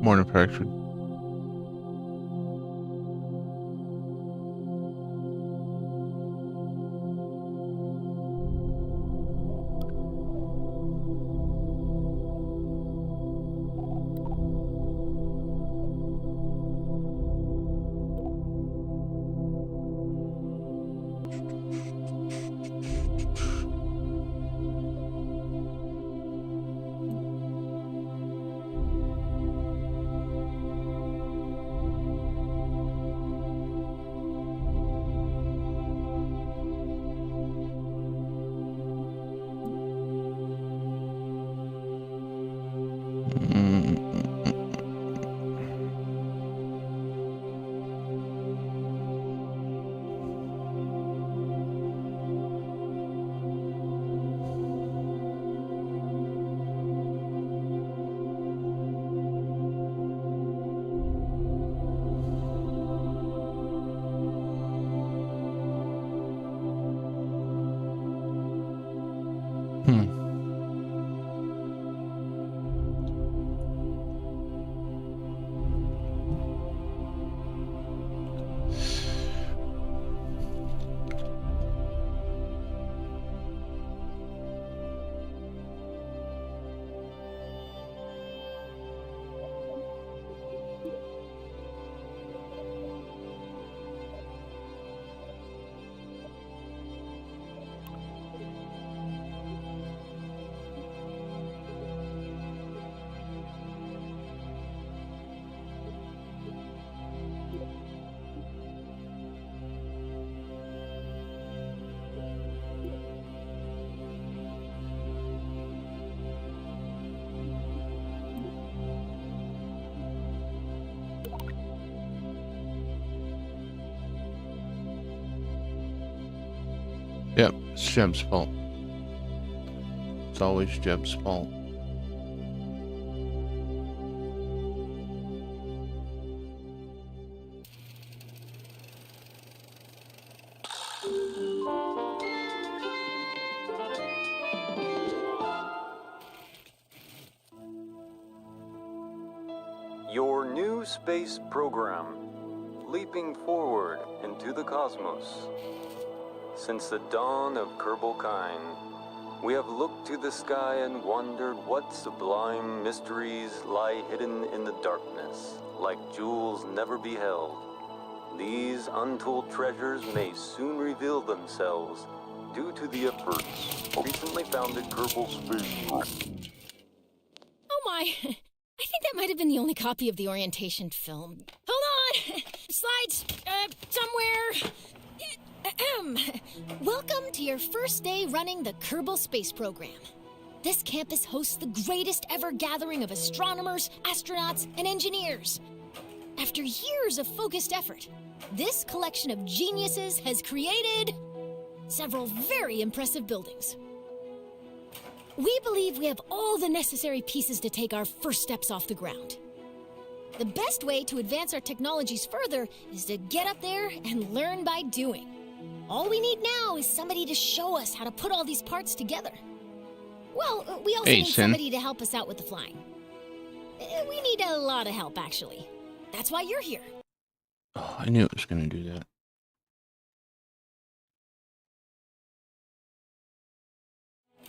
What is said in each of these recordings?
manufactured. Yep, it's Jeb's fault. It's always Jeb's fault. Your new space program, leaping forward into the cosmos. Since the dawn of Kerbal kind, we have looked to the sky and wondered what sublime mysteries lie hidden in the darkness, like jewels never beheld. These untold treasures may soon reveal themselves due to the efforts recently founded Kerbal Space. Oh my! I think that might have been the only copy of the orientation film. Hold on! Slides, somewhere. Welcome to your first day running the Kerbal Space Program. This campus hosts the greatest ever gathering of astronomers, astronauts, and engineers. After years of focused effort, this collection of geniuses has created several very impressive buildings. We believe we have all the necessary pieces to take our first steps off the ground. The best way to advance our technologies further is to get up there and learn by doing. All we need now is somebody to show us how to put all these parts together. Well, we also need somebody to help us out with the flying. We need a lot of help, actually. That's why you're here. Oh, I knew it was going to do that.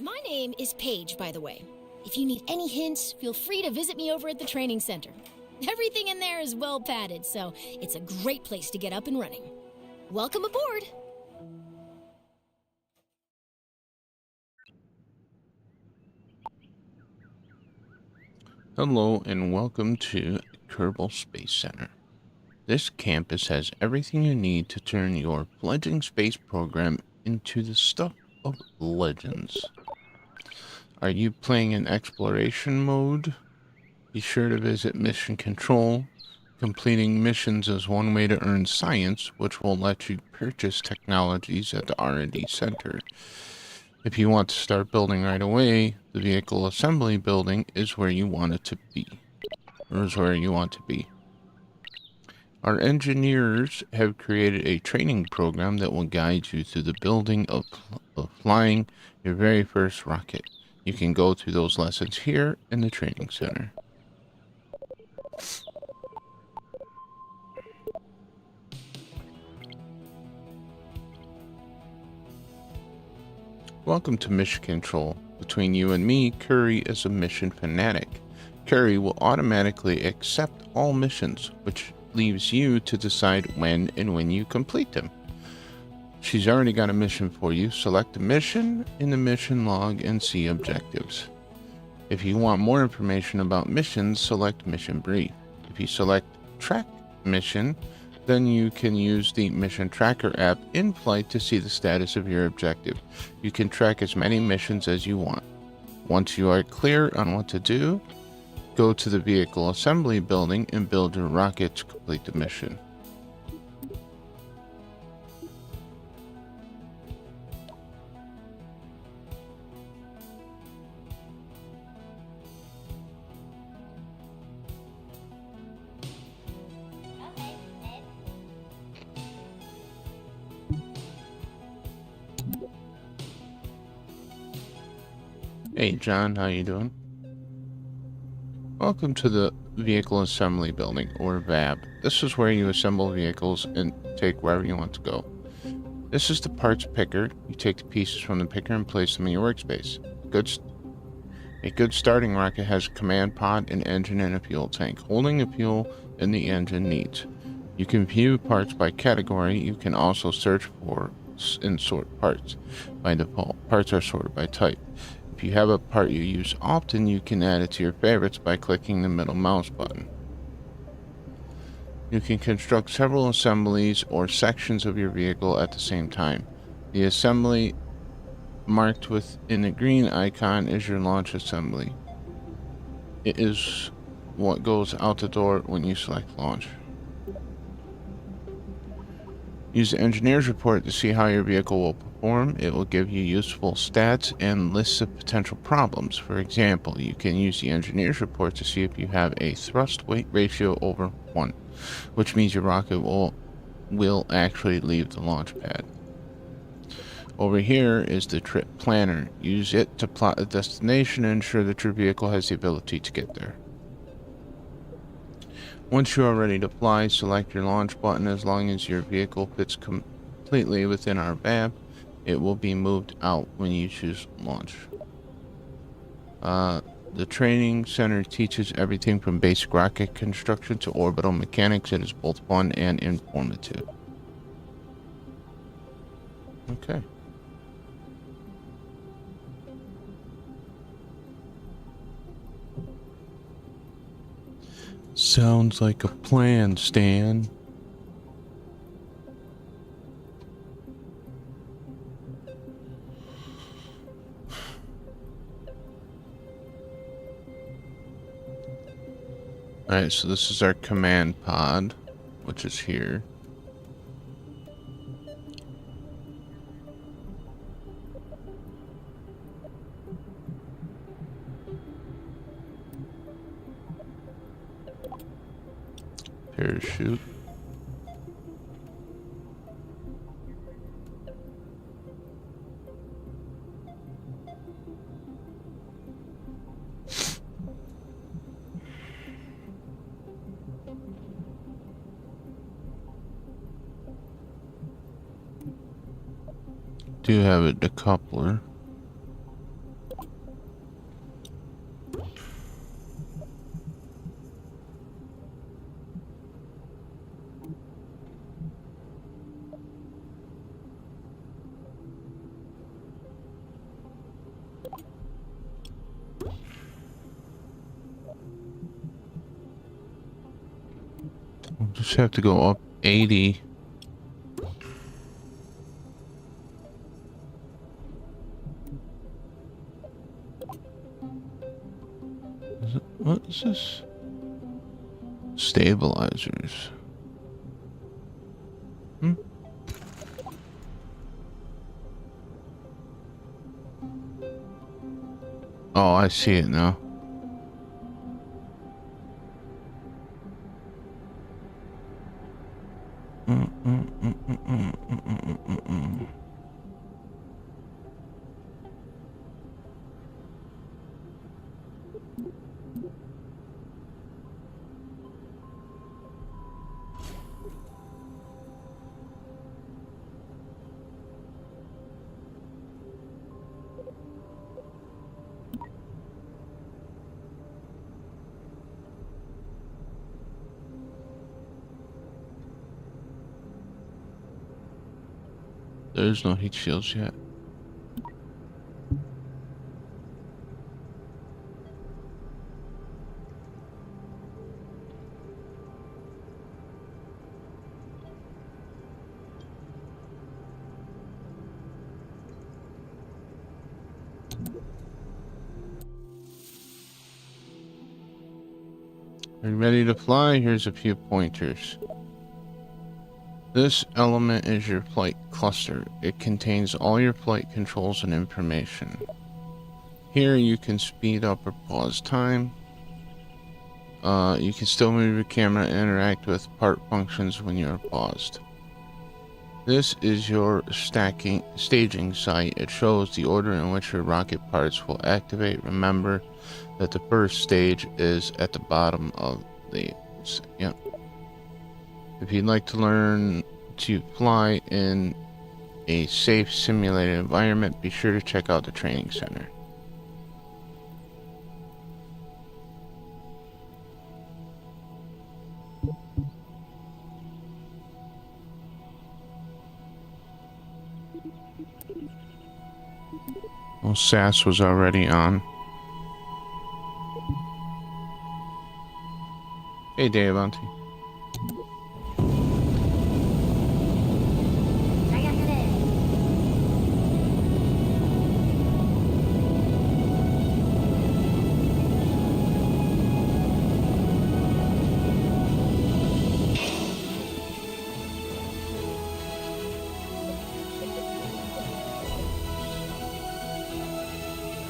My name is Paige, by the way. If you need any hints, feel free to visit me over at the training center. Everything in there is well padded, so it's a great place to get up and running. Welcome aboard! Hello and welcome to Kerbal Space Center. This campus has everything you need to turn your fledgling space program into the stuff of legends. Are you playing in exploration mode? Be sure to visit Mission Control. Completing missions is one way to earn science, which will let you purchase technologies at the R&D Center. If you want to start building right away, the vehicle assembly building is where you want it to be. Or is where you want to be. Our engineers have created a training program that will guide you through the building of flying your very first rocket. You can go through those lessons here in the training center. Welcome to Mission Control. Between you and me, Curry is a mission fanatic. Curry will automatically accept all missions, which leaves you to decide when you complete them. She's already got a mission for you. Select a mission in the mission log and see objectives. If you want more information about missions, select Mission Brief. If you select Track Mission, then you can use the Mission Tracker app in flight to see the status of your objective. You can track as many missions as you want. Once you are clear on what to do, go to the vehicle assembly building and build your rocket to complete the mission. Hey John, how you doing? Welcome to the Vehicle Assembly Building, or VAB. This is where you assemble vehicles and take wherever you want to go. This is the parts picker. You take the pieces from the picker and place them in your workspace. A good starting rocket has a command pod, an engine, and a fuel tank, holding the fuel and the engine needs. You can view parts by category. You can also search for and sort parts. By default, parts are sorted by type. If you have a part you use often, you can add it to your favorites by clicking the middle mouse button. You can construct several assemblies or sections of your vehicle at the same time. The assembly marked within the green icon is your launch assembly. It is what goes out the door when you select launch. Use the engineer's report to see how your vehicle will perform. It will give you useful stats and lists of potential problems. For example, you can use the engineer's report to see if you have a thrust weight ratio over 1, which means your rocket will actually leave the launch pad. Over here is the trip planner. Use it to plot a destination and ensure that your vehicle has the ability to get there. Once you are ready to fly, select your launch button. As long as your vehicle fits completely within our VAB, it will be moved out when you choose launch. The training center teaches everything from basic rocket construction to orbital mechanics. It is both fun and informative. Okay. Sounds like a plan, Stan. Alright, so this is our command pod, which is here. Parachute. Do have a decoupler. We'll just have to go up 80. What is this? Stabilizers. Oh, I see it now. There's no heat shields yet. Are you ready to fly? Here's a few pointers. This element is your flight cluster. It contains all your flight controls and information. Here you can speed up or pause time. You can still move your camera and interact with part functions when you're paused. This is your staging site. It shows the order in which your rocket parts will activate. Remember that the first stage is at the bottom of the... Yep. If you'd like to learn to fly in a safe simulated environment, be sure to check out the training center. Well, SAS was already on. Hey, Dave Auntie.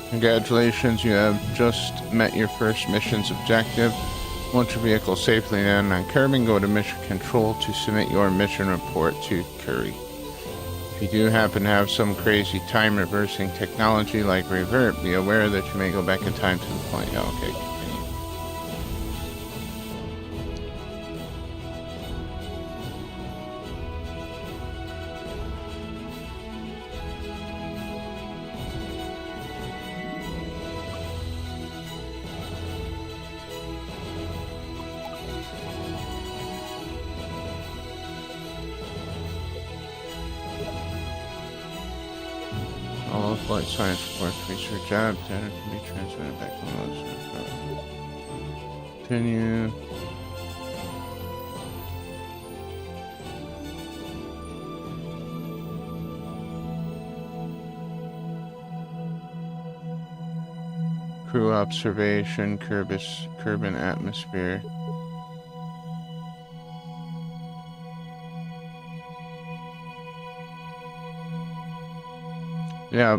Congratulations, you have just met your first mission's objective. Once your vehicle safely landed on Kerbal, go to Mission Control to submit your mission report to Curry. If you do happen to have some crazy time reversing technology like Revert, be aware that you may go back in time to the point. Oh, okay, continue. All flight science reports, research data can be transmitted back to us. Continue. Crew observation, Kerbal atmosphere. Yeah,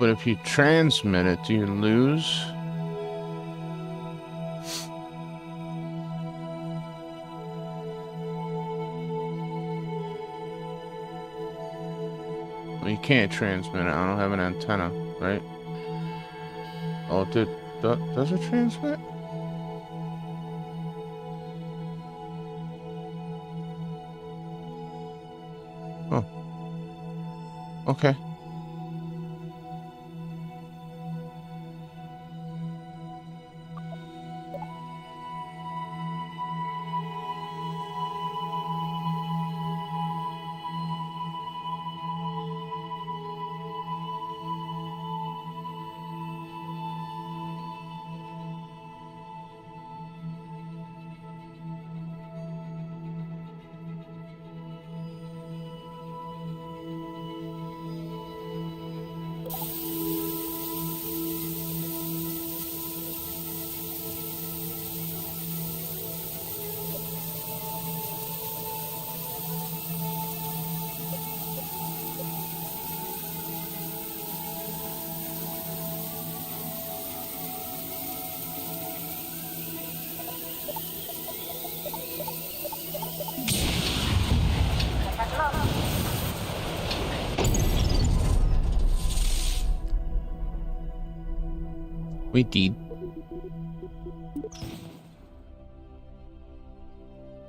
but if you transmit it, do you lose? Well, you can't transmit it. I don't have an antenna, right? Oh, does it transmit? Oh. Okay. We did.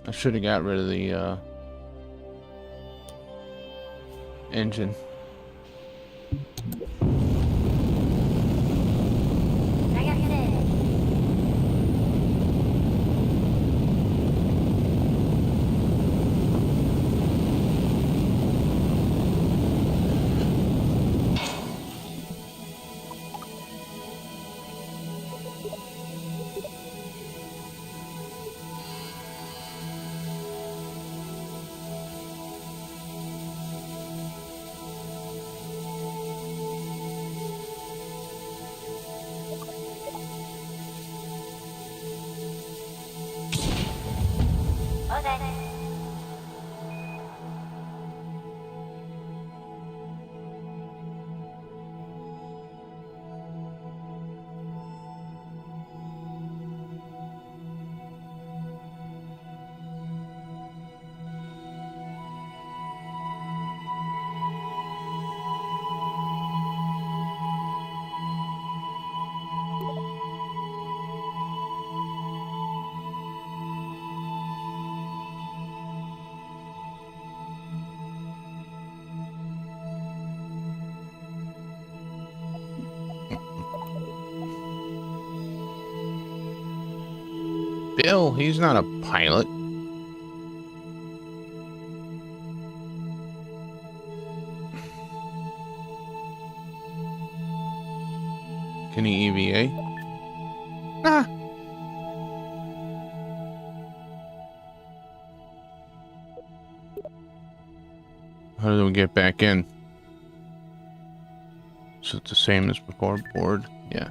I should have got rid of the engine. Bill, he's not a pilot. Can he EVA? Ah. How do we get back in? So it's the same as before, board? Yeah.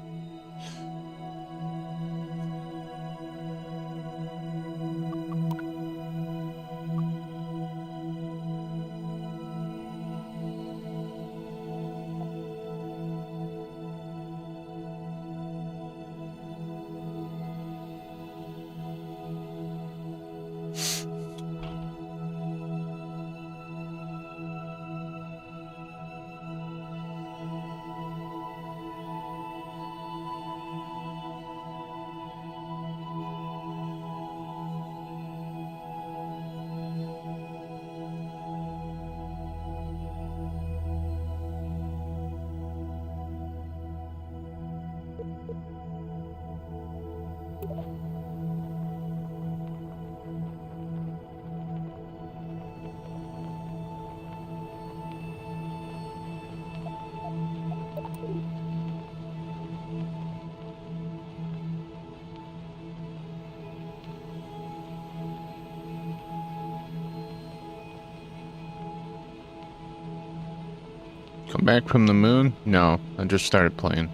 Come back from the moon? No, I just started playing.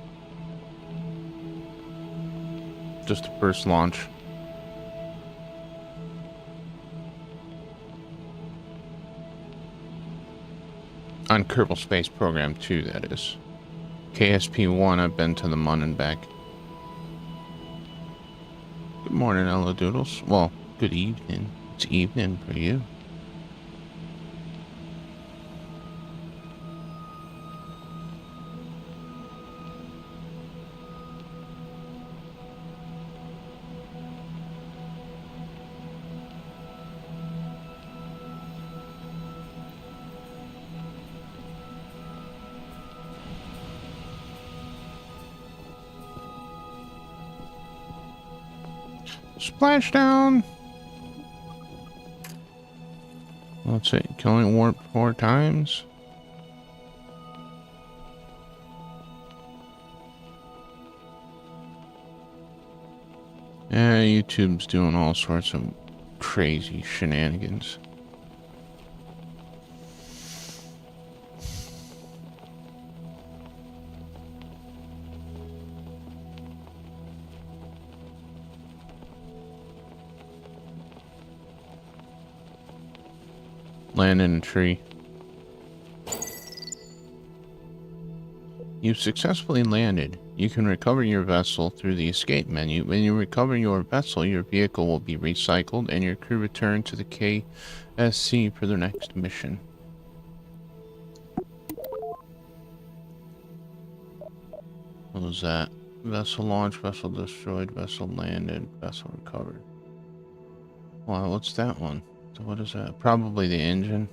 Just the first launch. On Kerbal Space Program 2, that is. KSP-1, I've been to the moon and back. Good morning, Ella Doodles. Well, good evening. It's evening for you. Splashdown! Let's see, can only warp 4 times? Yeah, YouTube's doing all sorts of crazy shenanigans. Land in a tree. You've successfully landed. You can recover your vessel through the escape menu. When you recover your vessel, your vehicle will be recycled and your crew return to the KSC for their next mission. What was that? Vessel launched, vessel destroyed, vessel landed, vessel recovered. Wow, what's that one? So what is that? Probably the engine.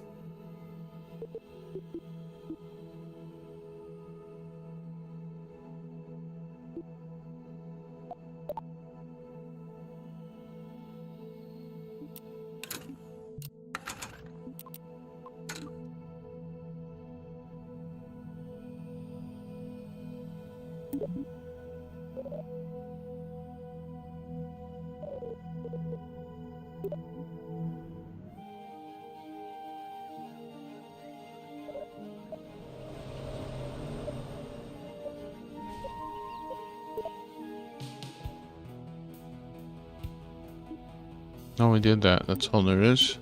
Oh, we did that. That's all there is.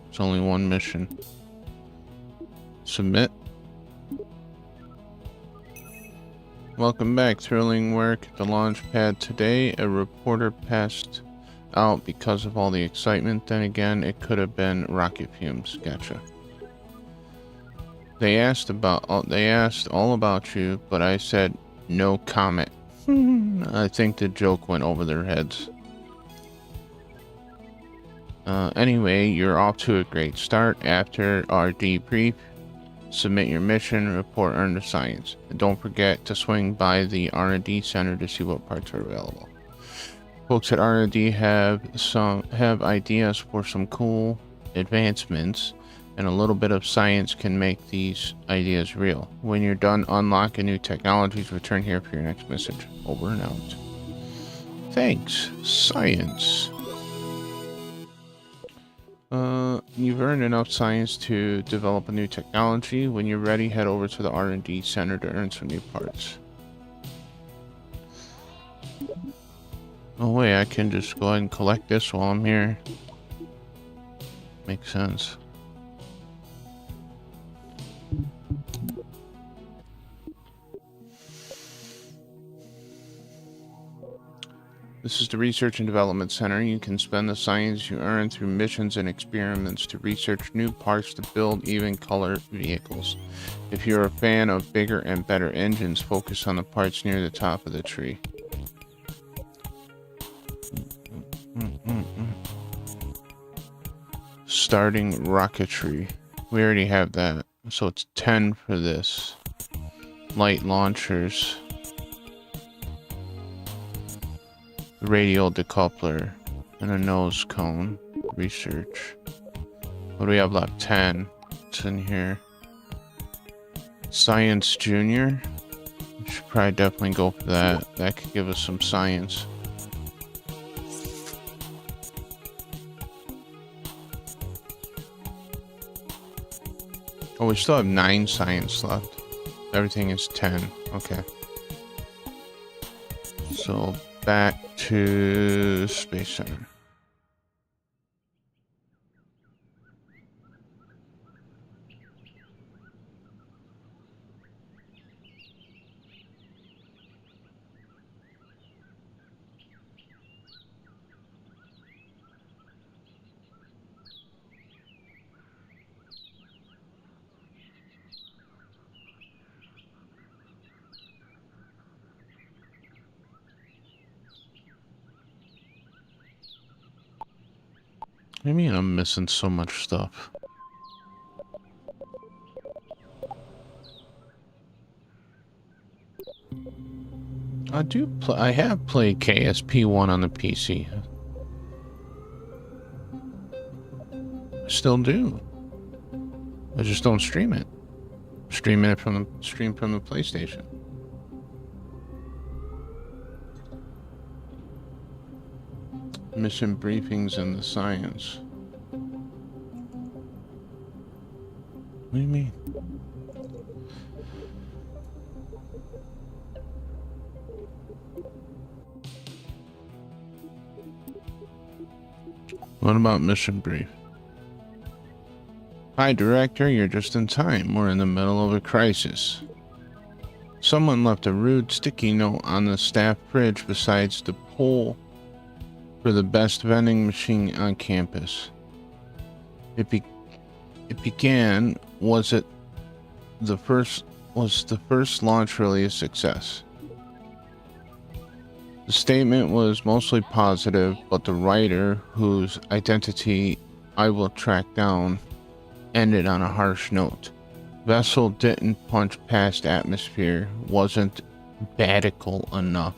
It's only one mission. Submit. Welcome back. Thrilling work at the launch pad today. A reporter passed out because of all the excitement. Then again, it could have been rocket fumes. Gotcha. They asked all about you, but I said no comment. I think the joke went over their heads. Anyway, you're off to a great start. After our debrief, submit your mission, report, earn the science. And don't forget to swing by the R&D center to see what parts are available. Folks at R&D have ideas for some cool advancements, and a little bit of science can make these ideas real. When you're done unlocking new technologies, return here for your next message. Over and out. Thanks, science. You've earned enough science to develop a new technology. When you're ready, head over to the R&D center to earn some new parts. Oh wait, I can just go ahead and collect this while I'm here. Makes sense. This is the Research and Development Center. You can spend the science you earn through missions and experiments to research new parts to build even color vehicles. If you're a fan of bigger and better engines, focus on the parts near the top of the tree. Starting rocketry. We already have that. So it's 10 for this. Light launchers. Radial decoupler and a nose cone. Research. What do we have left? 10. What's in here? Science Junior. We should probably definitely go for that. That could give us some science. Oh, we still have 9 science left. Everything is 10. Okay. So back to Space Center. What do you mean I'm missing so much stuff? I have played KSP1 on the PC. I still do. I just don't stream it. Stream from the PlayStation. Mission briefings and the science. What do you mean? What about mission brief? Hi, Director, you're just in time. We're in the middle of a crisis. Someone left a rude sticky note on the staff fridge besides the poll for the best vending machine on campus. It began, was the first launch really a success? The statement was mostly positive, but the writer, whose identity I will track down, ended on a harsh note. Vessel didn't punch past atmosphere, wasn't badical enough.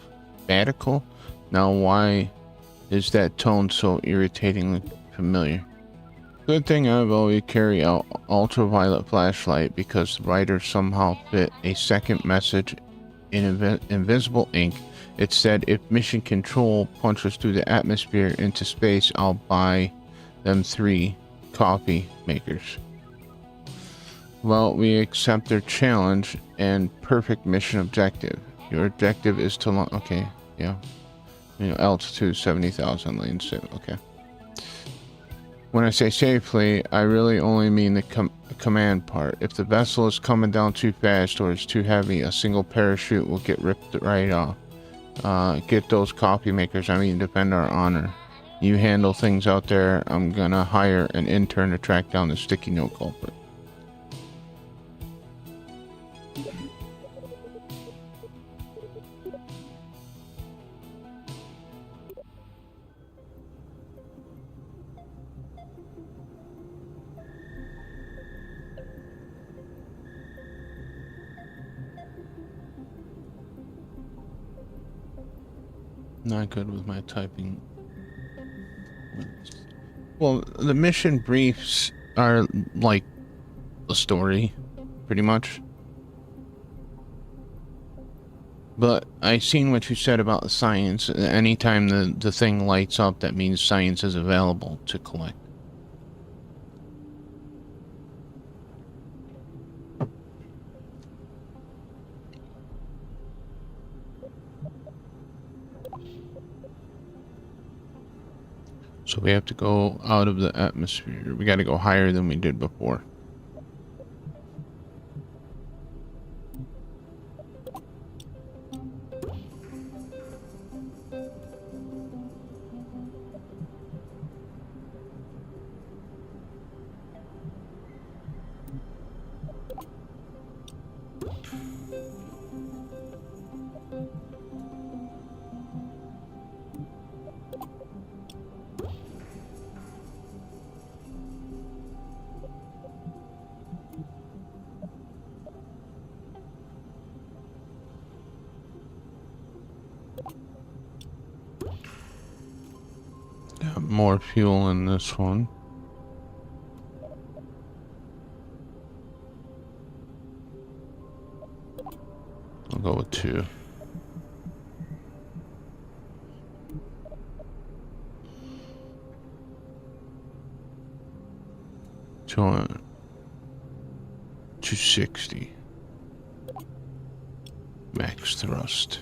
Badical? Now why is that tone so irritatingly familiar? Good thing I've always carry out ultraviolet flashlight because the writer somehow fit a second message in invisible ink. It said, if mission control punches through the atmosphere into space, I'll buy them 3 coffee makers. Well, we accept their challenge and perfect mission objective. Your objective is to launch. Okay, yeah. You know, altitude 70,000 lanes. Okay. When I say safely, I really only mean the command part. If the vessel is coming down too fast or is too heavy, a single parachute will get ripped right off. Get those coffee makers. I mean, defend our honor. You handle things out there. I'm gonna hire an intern to track down the sticky note culprit. Not good with my typing. Well, the mission briefs are like the story, pretty much. But I seen what you said about the science. Anytime the thing lights up, that means science is available to collect. So we have to go out of the atmosphere. We got to go higher than we did before. Got more fuel in this one. I'll go with 2. So, 260. Max thrust.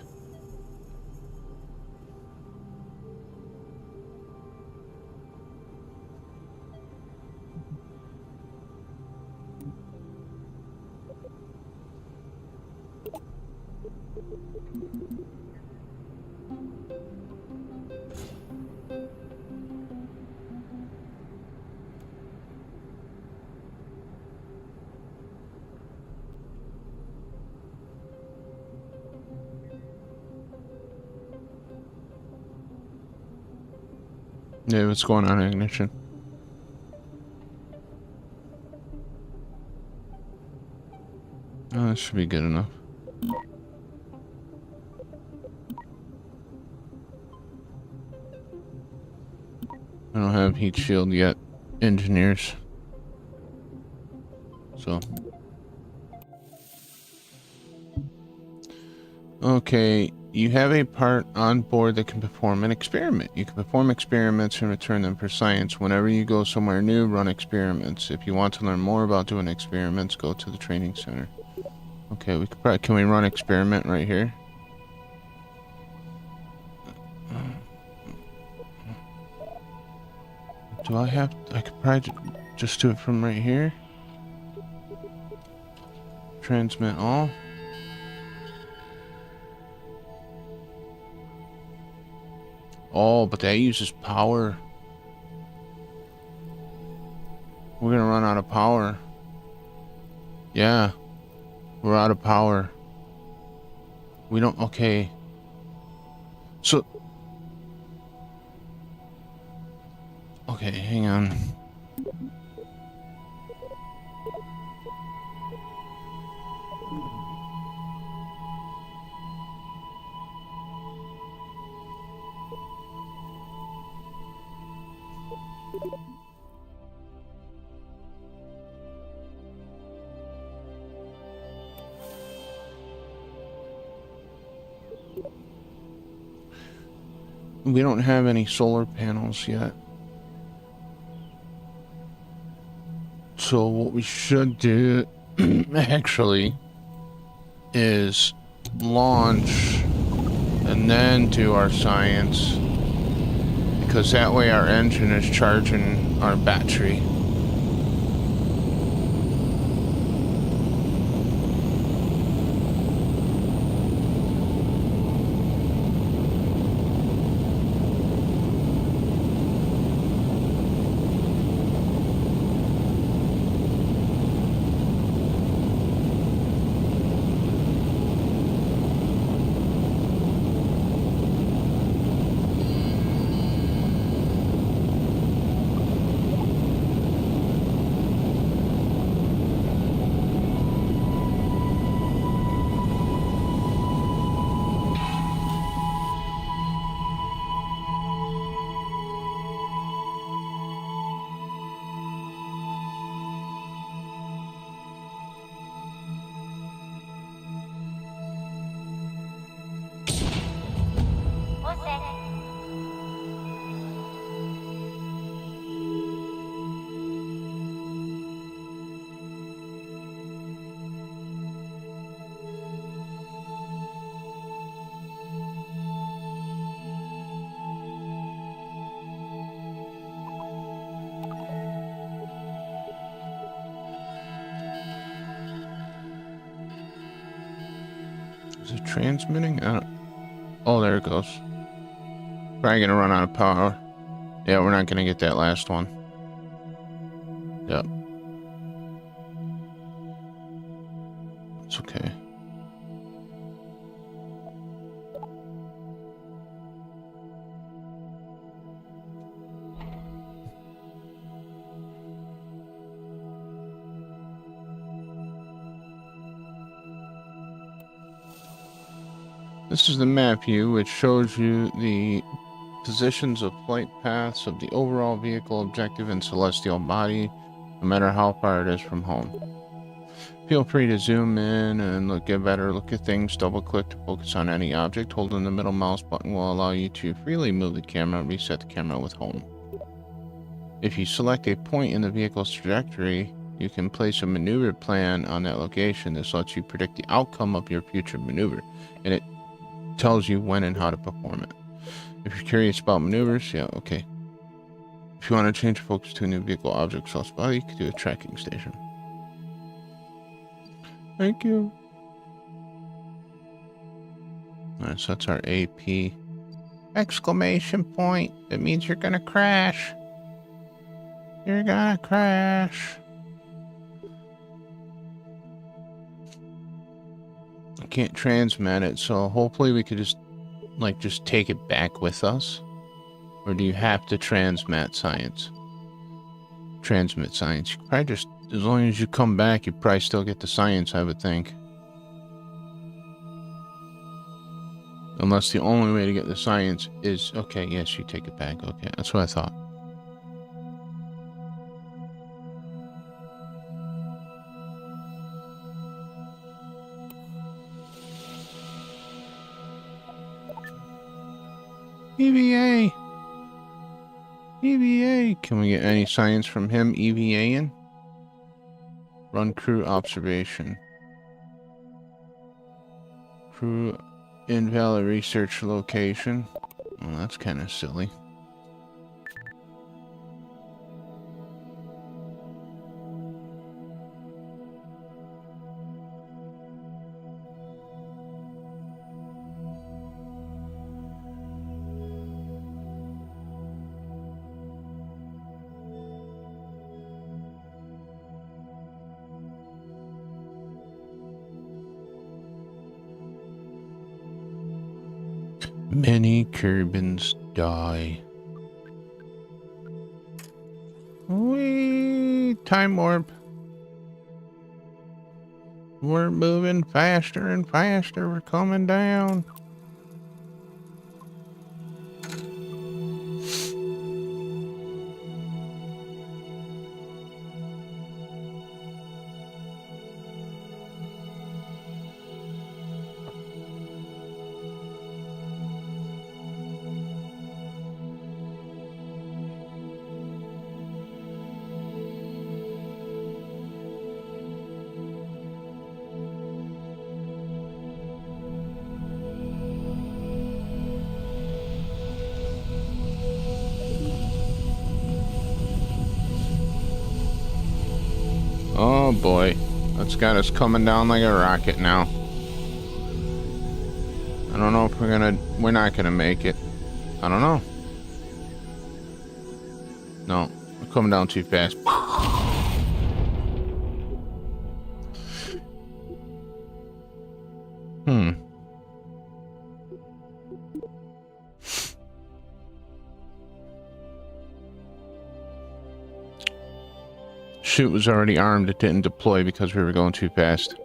Yeah, what's going on, ignition? Oh, that should be good enough. I don't have heat shield yet, engineers. So. Okay, you have a part on board that can perform an experiment. You can perform experiments and return them for science. Whenever you go somewhere new, run experiments. If you want to learn more about doing experiments, go to the training center. Okay, we could probably, can we run experiment right here? Do I have, I could probably just do it from right here. Transmit all. Oh, but that uses power. We're gonna run out of power. Yeah. We're out of power. We don't, okay. So. Okay, hang on. We don't have any solar panels yet. So what we should do actually is launch and then do our science because that way our engine is charging our battery. Is it transmitting? Oh, there it goes. Probably gonna run out of power. Yeah, we're not gonna get that last one. Yep. It's okay. This is the map view, which shows you the positions of flight paths of the overall vehicle objective and celestial body, no matter how far it is from home. Feel free to zoom in and get a better look at things. Double click to focus on any object. Holding the middle mouse button will allow you to freely move the camera and reset the camera with home. If you select a point in the vehicle's trajectory, you can place a maneuver plan on that location. This lets you predict the outcome of your future maneuver, and it tells you when and how to perform it. If you're curious about maneuvers, yeah, okay. If you want to change focus to a new vehicle object slash body, you can do a tracking station. Thank you. Alright, so that's our AP. Exclamation point. That means you're gonna crash. You're gonna crash. I can't transmit it, so hopefully we could just take it back with us. Or do you have to transmit science? Transmit science. You could probably just, as long as you come back, you probably still get the science, I would think. Unless the only way to get the science is... Okay, yes, you take it back. Okay, that's what I thought. EVA! EVA! Can we get any science from him EVAing? Run crew observation. Crew invalid research location. Well, that's kind of silly. Many Kerbals die. Whee! Time warp. We're moving faster and faster. We're coming down. Oh boy, that's got us coming down like a rocket now. I don't know if we're not gonna make it. I don't know. No, we're coming down too fast. Chute was already armed. It didn't deploy because we were going too fast.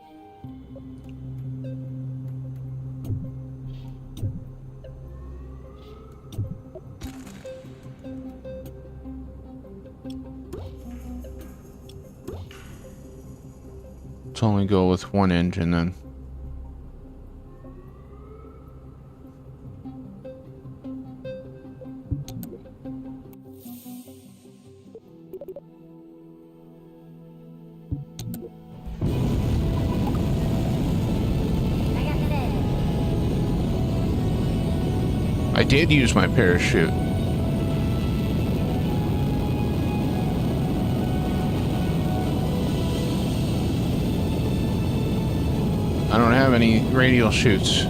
Let's only go with one engine then. I did use my parachute. I don't have any radial chutes.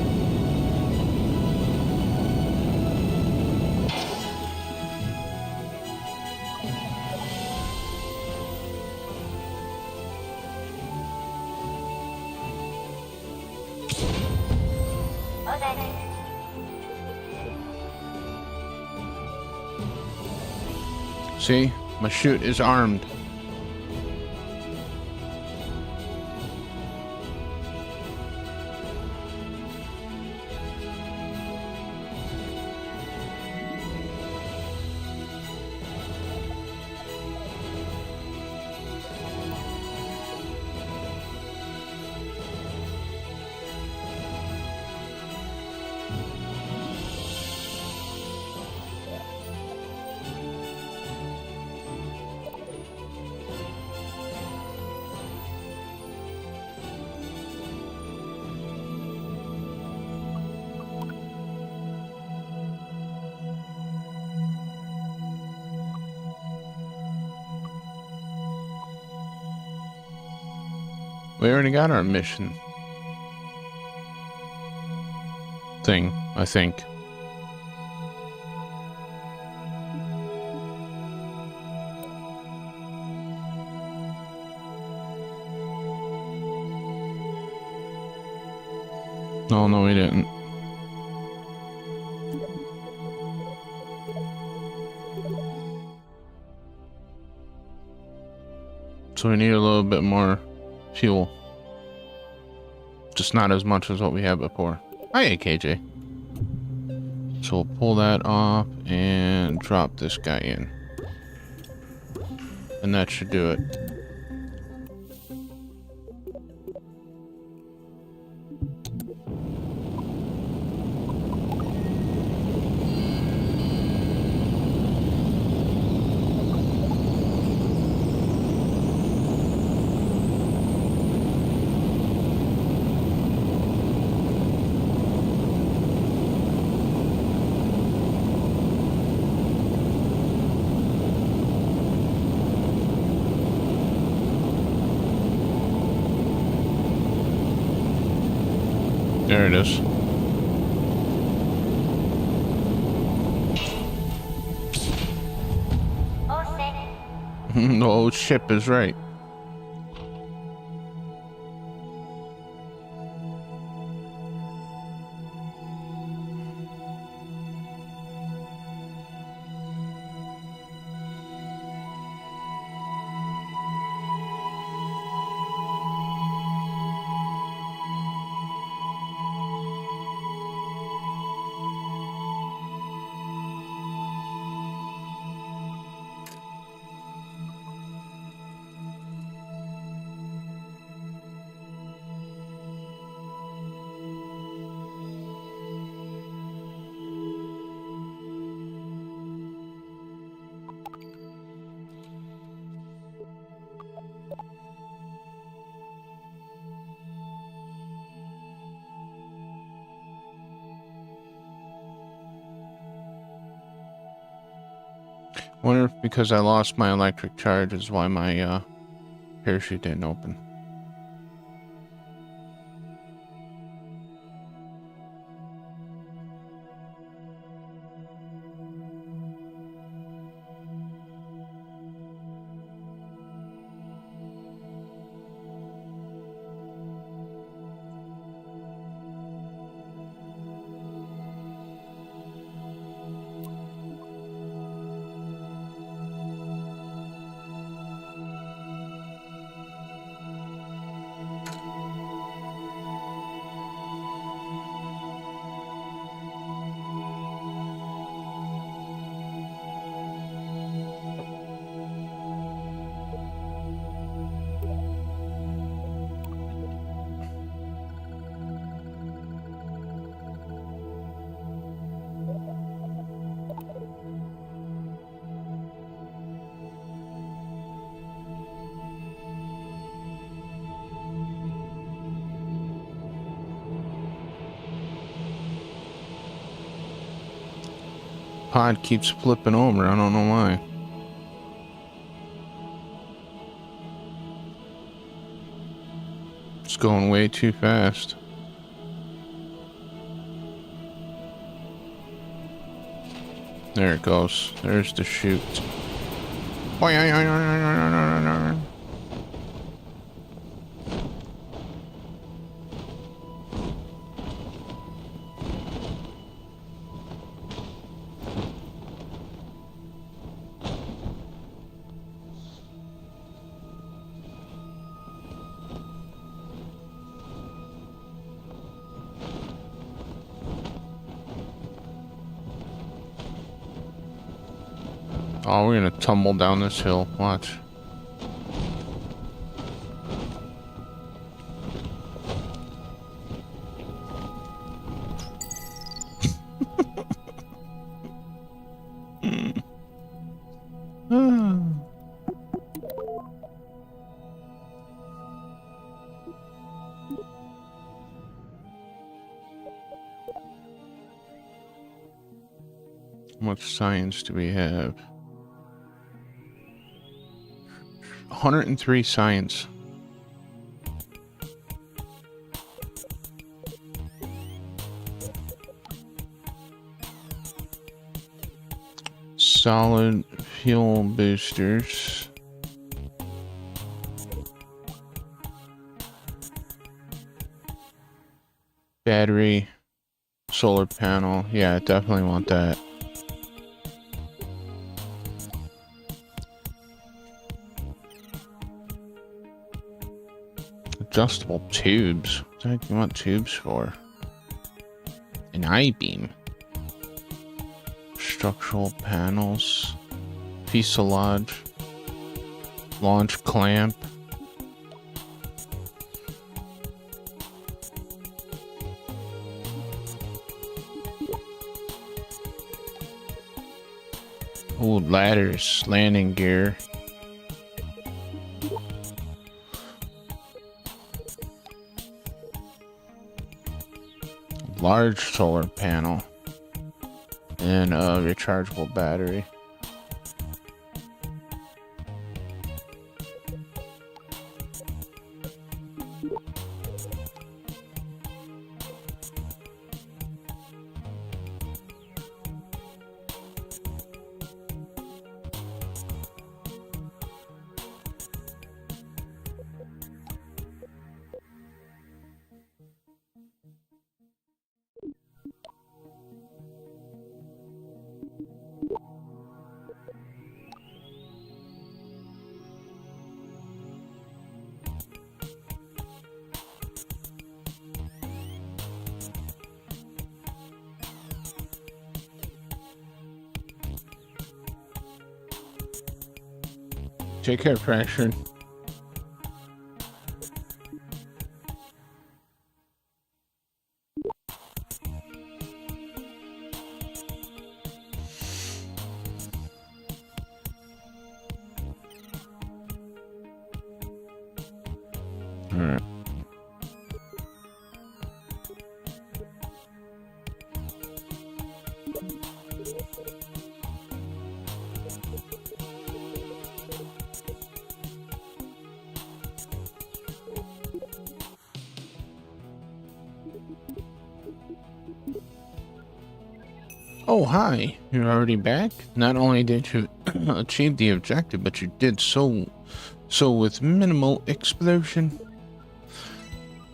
See, my chute is armed. We already got our mission thing, I think. Oh, no, we didn't. So we need a little bit more fuel. Just not as much as what we had before. Hi, AKJ. So we'll pull that off and drop this guy in. And that should do it. There it is. The old ship is right. Wonder if because I lost my electric charge is why my Parachute didn't open. Pod keeps flipping over. I don't know why. It's going way too fast. There it goes. There's the chute. Oh, we're gonna tumble down this hill. Watch. How much science do we have? 103 science. Solid fuel boosters. Battery, solar panel. Yeah, definitely want that. Adjustable tubes. What the heck do you want tubes for? An I-beam. Structural panels. Fuselage. Launch clamp. Ooh, ladders. Landing gear. Large solar panel and a rechargeable battery. Take care, Fraction. Alright. Oh, hi. You're already back? Not only did you achieve the objective, but you did so with minimal explosion.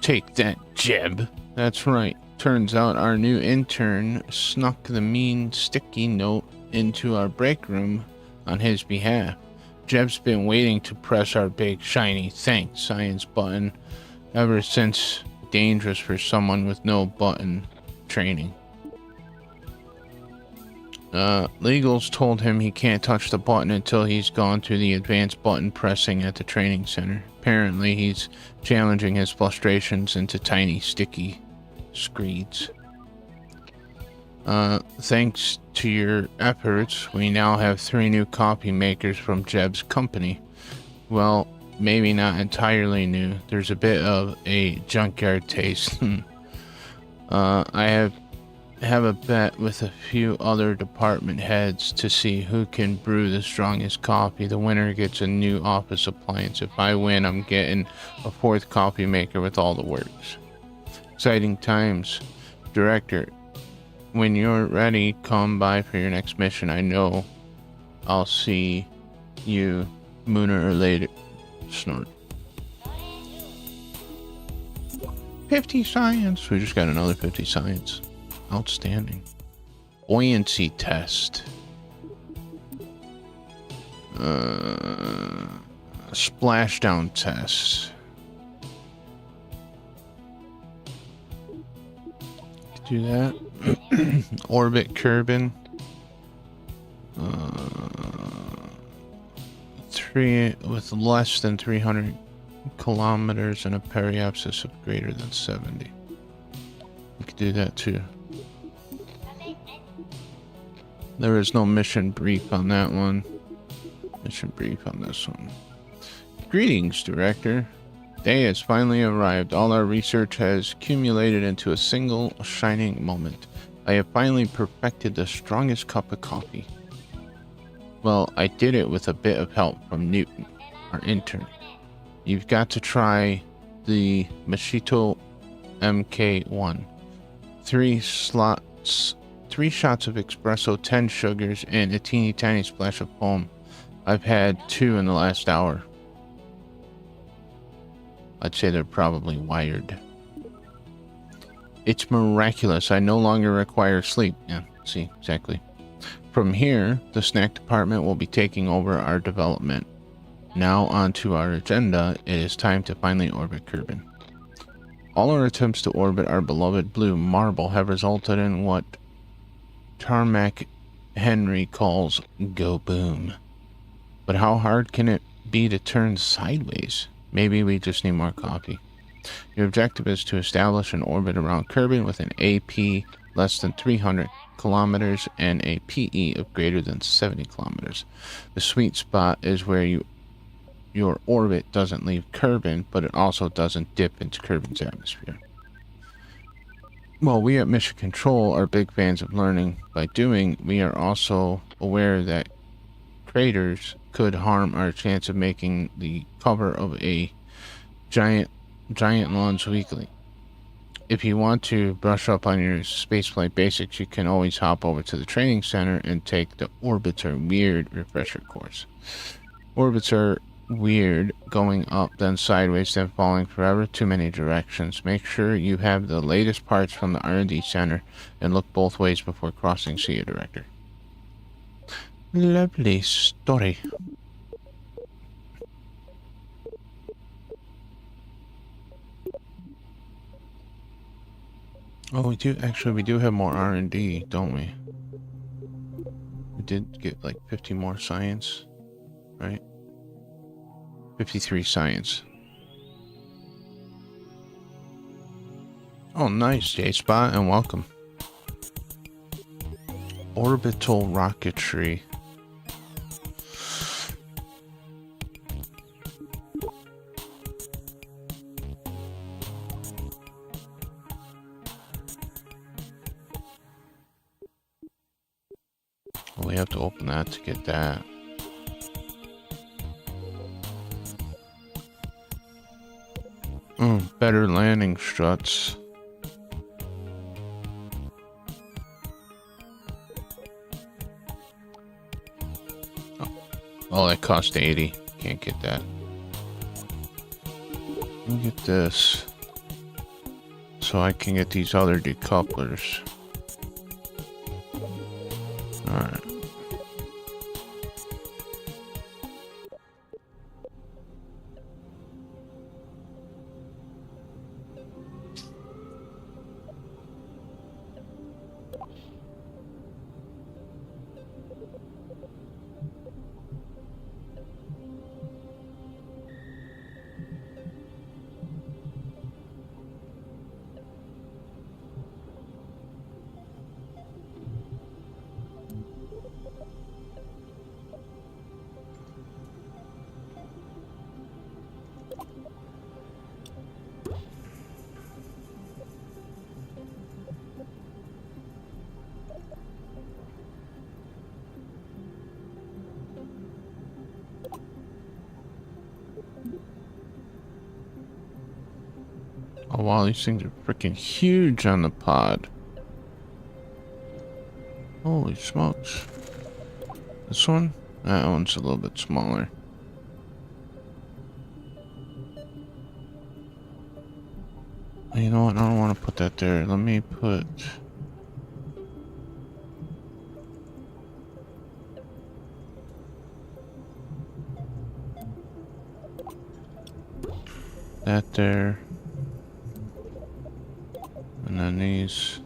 Take that, Jeb. That's right. Turns out our new intern snuck the mean sticky note into our break room on his behalf. Jeb's been waiting to press our big shiny thanks science button ever since. Dangerous for someone with no button training. Legals told him he can't touch the button until he's gone through the advanced button pressing at the training center. Apparently, he's challenging his frustrations into tiny, sticky screeds. Thanks to your efforts, we now have 3 new copy makers from Jeb's company. Well, maybe not entirely new. There's a bit of a junkyard taste. I have a bet with a few other department heads to see who can brew the strongest coffee. The winner gets a new office appliance. If I win, I'm getting a 4th coffee maker with all the works. Exciting times. Director, when you're ready, come by for your next mission. I know I'll see you sooner or later. Snort. 50 science. We just got another 50 science. Outstanding. Buoyancy test. Splashdown test. Do that. Orbit Kerbal. 3 with less than 300 kilometers and a periapsis of greater than 70. We could do that too. There is no mission brief on that one. Mission brief on this one. Greetings, Director. Day has finally arrived. All our research has accumulated into a single shining moment. I have finally perfected the strongest cup of coffee. Well, I did it with a bit of help from Newton, our intern. You've got to try the Machito MK1. 3 shots of espresso, 10 sugars, and a teeny tiny splash of foam. I've had 2 in the last hour. I'd say they're probably wired. It's miraculous. I no longer require sleep. Yeah, see, exactly. From here, the snack department will be taking over our development. Now onto our agenda. It is time to finally orbit Kerbal. All our attempts to orbit our beloved blue marble have resulted in what Tarmac Henry calls go boom. But how hard can it be to turn sideways? Maybe we just need more coffee. Your objective is to establish an orbit around Kerbal with an AP less than 300 kilometers and a PE of greater than 70 kilometers. The sweet spot is where your orbit doesn't leave Kerbal, but it also doesn't dip into Kerbal's atmosphere. Well, we at Mission Control are big fans of learning by doing. We are also aware that craters could harm our chance of making the cover of a giant launch weekly. If you want to brush up on your spaceflight basics, you can always hop over to the training center and take the Orbits Are Weird refresher course. Orbits are weird, going up, then sideways, then falling forever, too many directions. Make sure you have the latest parts from the R&D center and look both ways before crossing. See you, Director. Lovely story. Oh, we do have more R&D, don't we? We did get like 50 more science, right? 53 science. Oh, nice, J-Spot, and welcome. Orbital rocketry. Well, we have to open that to get that. Better landing struts. Oh, that cost 80. Can't get that. Let me get this. So I can get these other decouplers. Alright. Oh wow, these things are freaking huge on the pod. Holy smokes. This one? That one's a little bit smaller. You know what? I don't want to put that there. Let me put... that there. And then these...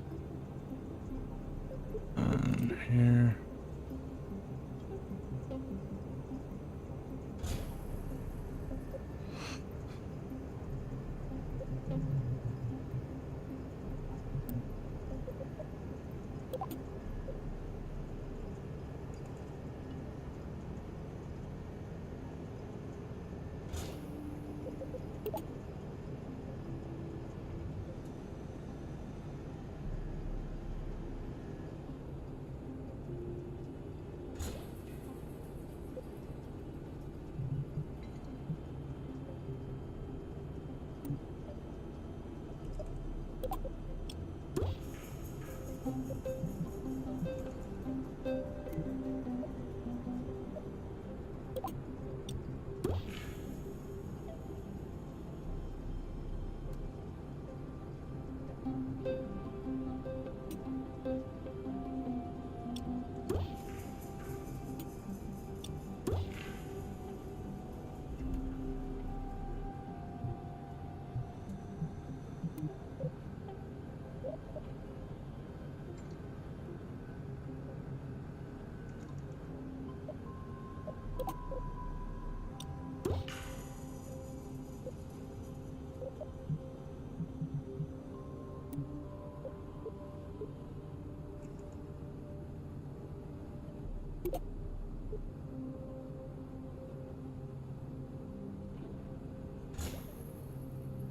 and here.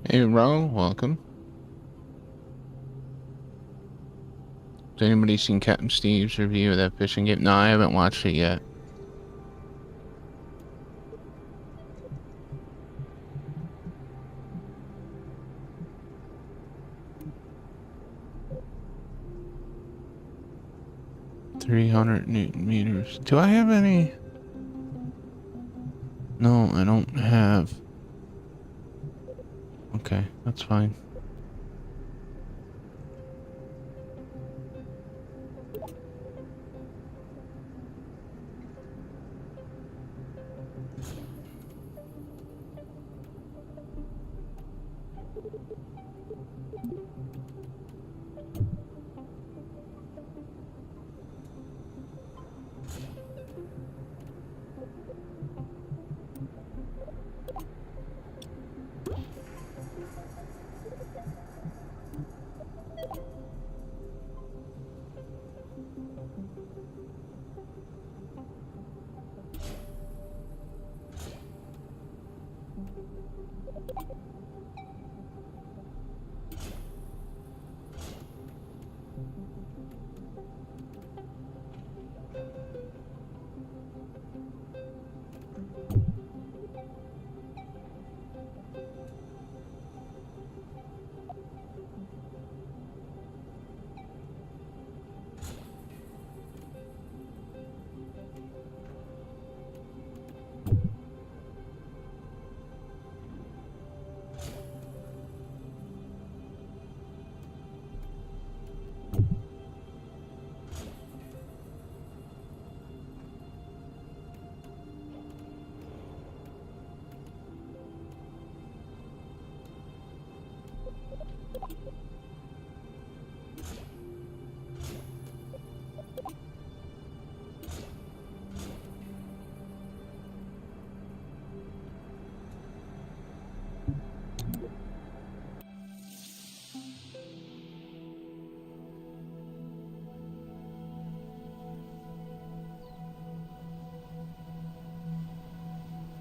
Hey, Ro, welcome. Has anybody seen Captain Steve's review of that fishing game? No, I haven't watched it yet. $300 Nm. Do I have any? No, I don't have. Okay, that's fine.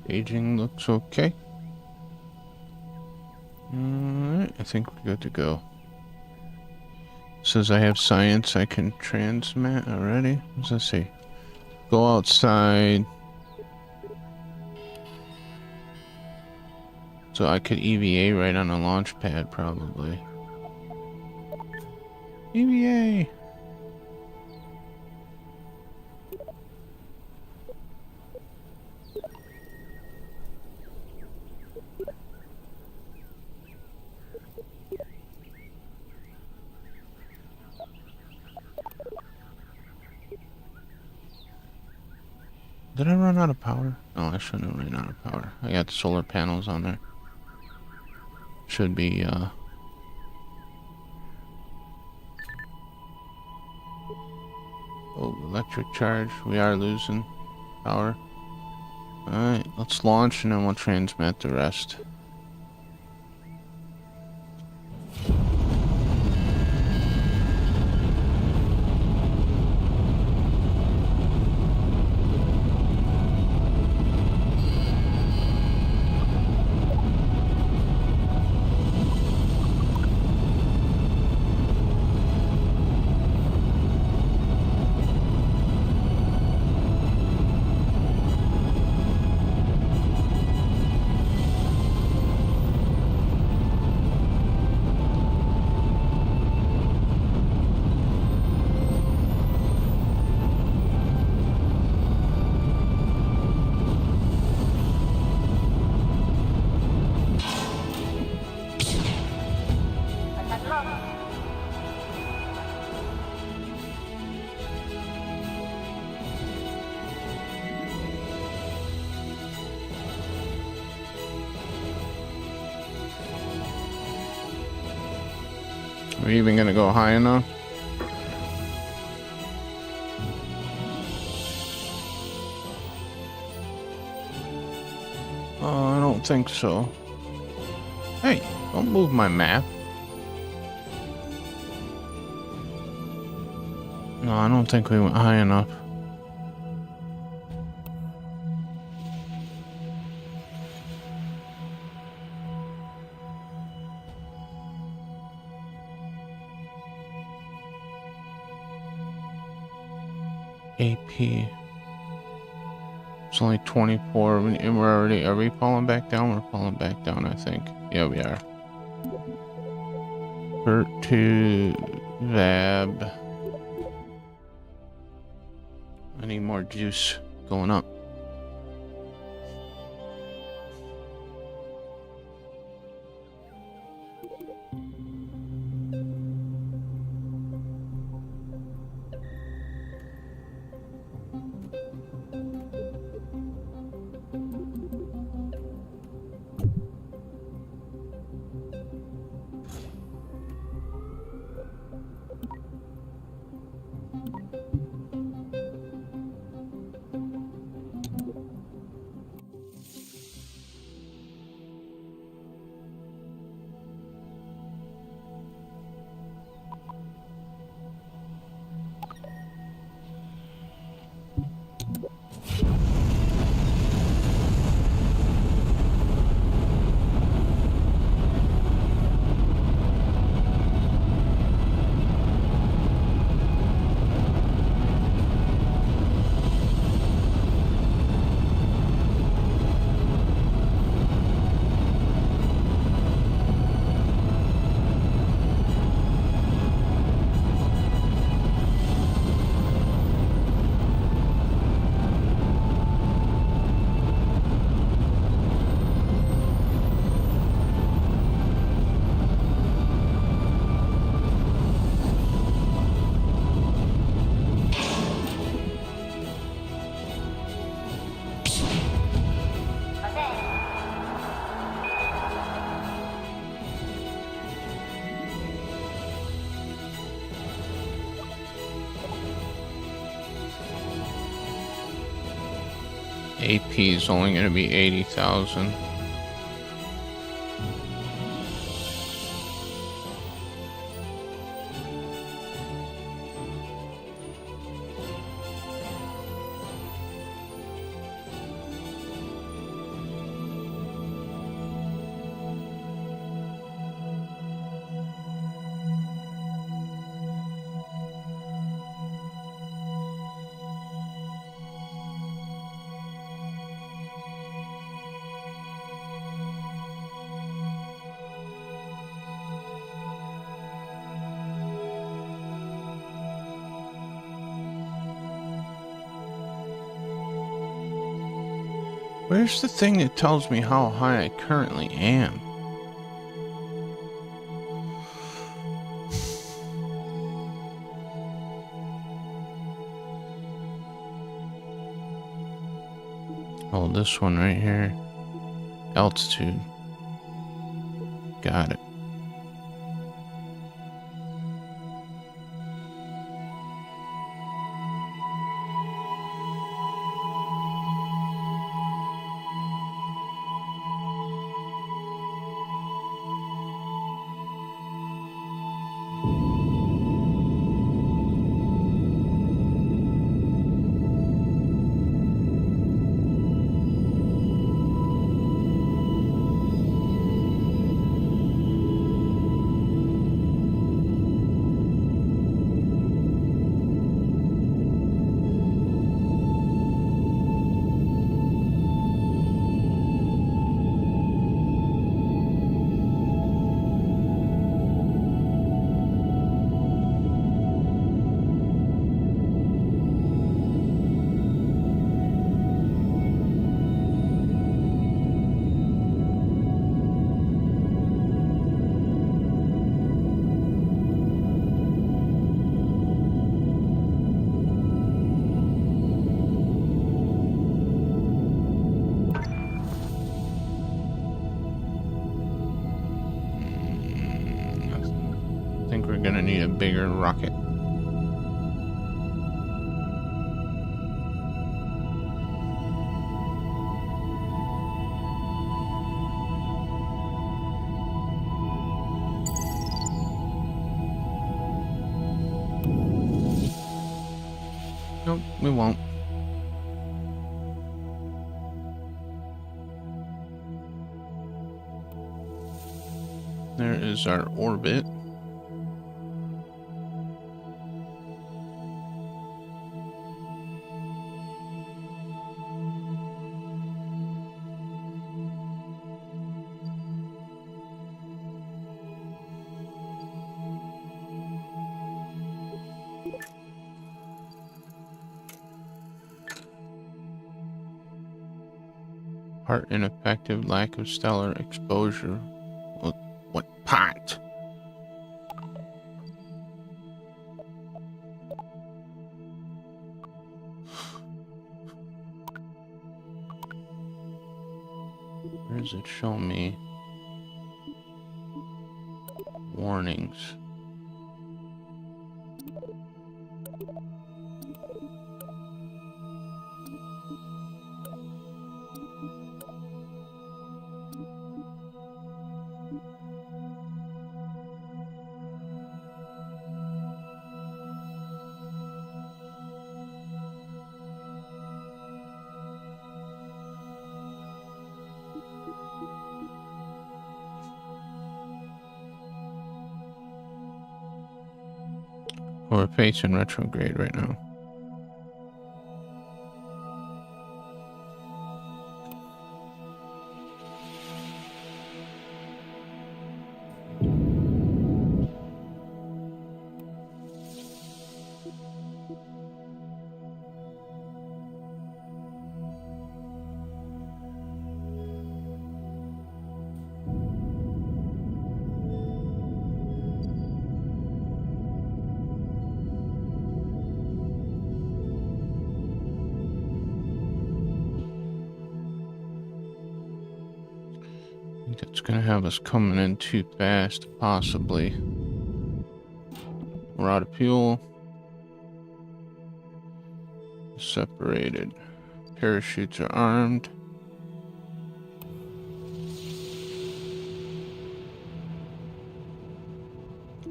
Aging looks okay. Alright, I think we're good to go. Says I have science I can transmit already. What does that say? Go outside. So I could EVA right on the launch pad, probably. EVA! Did I run out of power? Oh, I shouldn't have run out of power. I got the solar panels on there. Should be, oh, electric charge. We are losing power. Alright, let's launch and then we'll transmit the rest. Are we even gonna go high enough? Oh, I don't think so. Hey, don't move my map. No, I don't think we went high enough. AP. It's only 24, and we're already, are we falling back down? We're falling back down, I think. Yeah, we are. Vert to Vab. I need more juice going up. AP is only going to be 80,000. Where's the thing that tells me how high I currently am? Oh, this one right here. Altitude. Got it. I think we're gonna need a bigger rocket. Nope, we won't. There is our orbit. Part ineffective, lack of stellar exposure. What pot? Where does it show me? Warnings. We're facing retrograde right now. I think that's gonna have us coming in too fast, possibly. We're out of fuel. Separated. Parachutes are armed.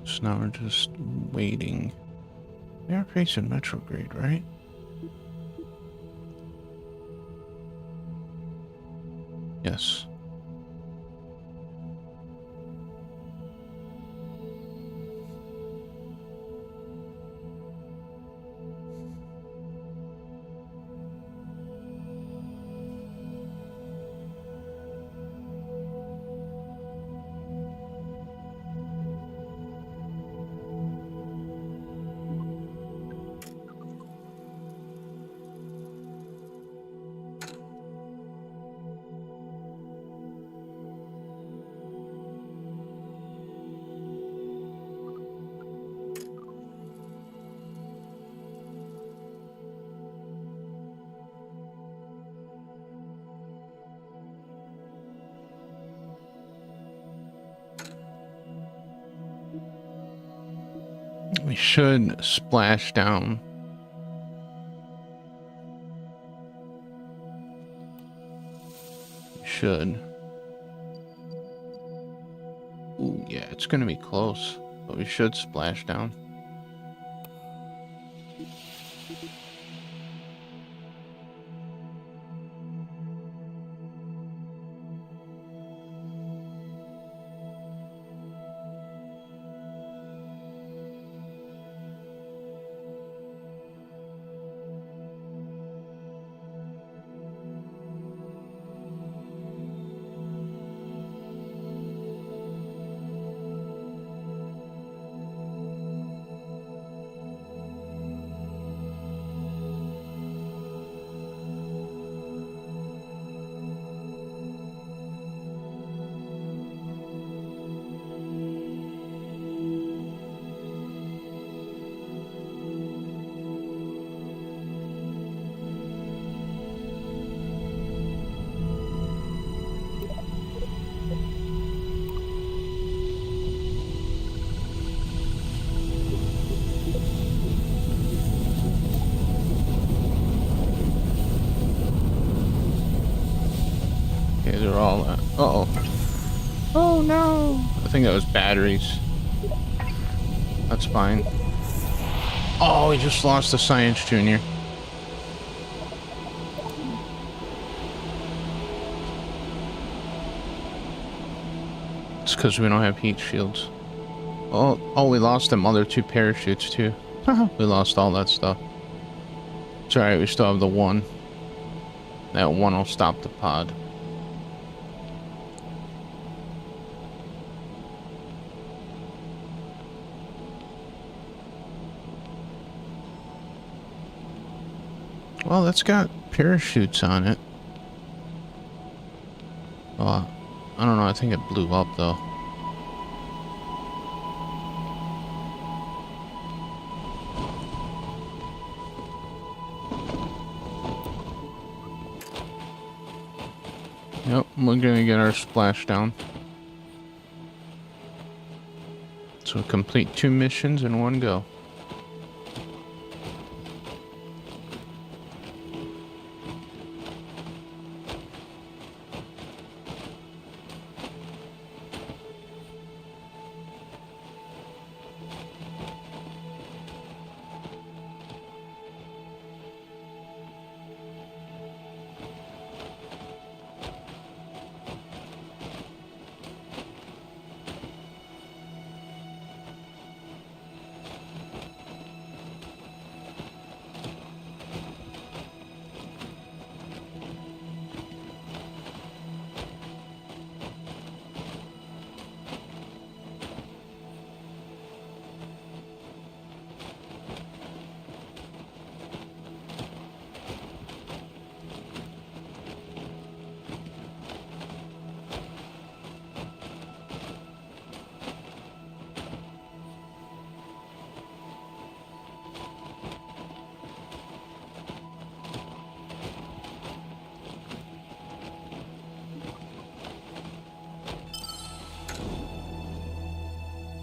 So now we're just waiting. We are facing retrograde, right? Yes. We should splash down. We should. Ooh, yeah, it's gonna be close, but we should splash down. Okay, they're all uh-oh. Oh no! I think that was batteries. That's fine. Oh, we just lost the Science Junior. It's because we don't have heat shields. Oh, we lost them other 2 parachutes too. We lost all that stuff. It's alright, we still have the one. That one will stop the pod. Well, that's got parachutes on it. Oh, I don't know, I think it blew up though. Yep, we're gonna get our splashdown. So complete 2 missions in one go.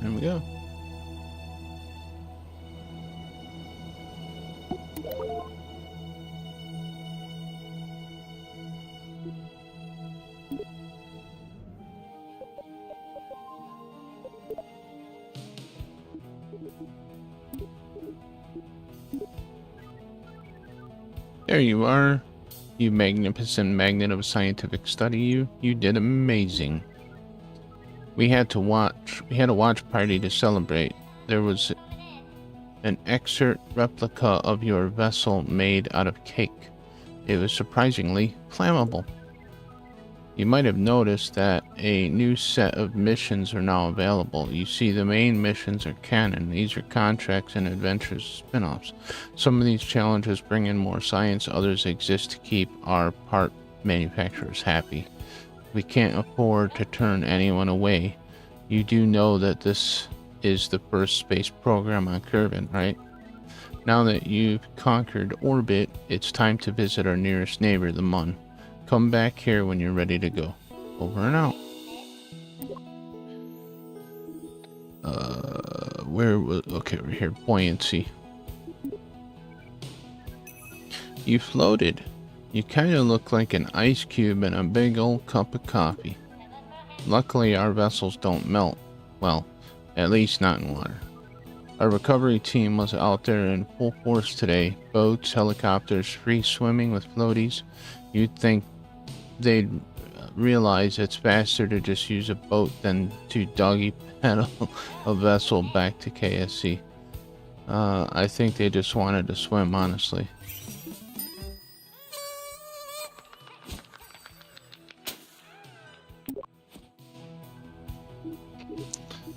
There we go. There you are, you magnificent magnet of scientific study. You did amazing. We had a watch party to celebrate. There was an excerpt replica of your vessel made out of cake. It was surprisingly flammable. You might have noticed that a new set of missions are now available. You see, the main missions are canon. These are contracts and adventures spin-offs. Some of these challenges bring in more science, others exist to keep our part manufacturers happy. We can't afford to turn anyone away. You do know that this is the first space program on Kerbal, right? Now that you've conquered orbit, it's time to visit our nearest neighbor, the Mun. Come back here when you're ready to go. Over and out. Where was... Okay, we're here. Buoyancy. You floated. You kind of look like an ice cube in a big old cup of coffee. Luckily, our vessels don't melt. Well, at least not in water. Our recovery team was out there in full force today. Boats, helicopters, free swimming with floaties. You'd think they'd realize it's faster to just use a boat than to doggy paddle a vessel back to KSC. I think they just wanted to swim, honestly.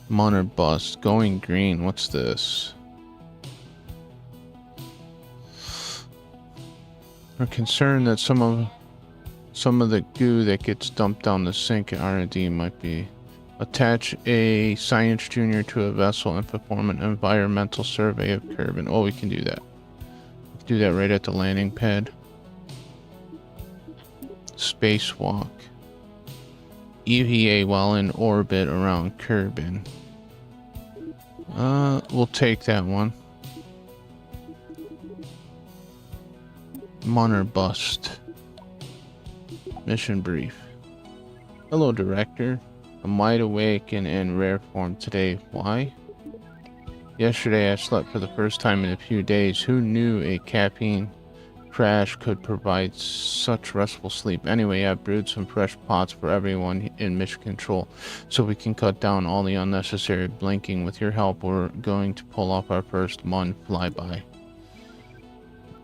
Mon or bust. Going green. What's this? We're concerned that some of the goo that gets dumped down the sink at R&D might be. Attach a science junior to a vessel and perform an environmental survey of Kerbal. Oh, we can do that. We can do that right at the landing pad. Spacewalk. EVA while in orbit around Kerbal. We'll take that one. Mon or bust. Mission brief. Hello, Director. I'm wide awake and in rare form today. Why? Yesterday I slept for the first time in a few days. Who knew a caffeine crash could provide such restful sleep? Anyway, I brewed some fresh pots for everyone in mission control so we can cut down all the unnecessary blinking. With your help, we're going to pull off our first Mon flyby.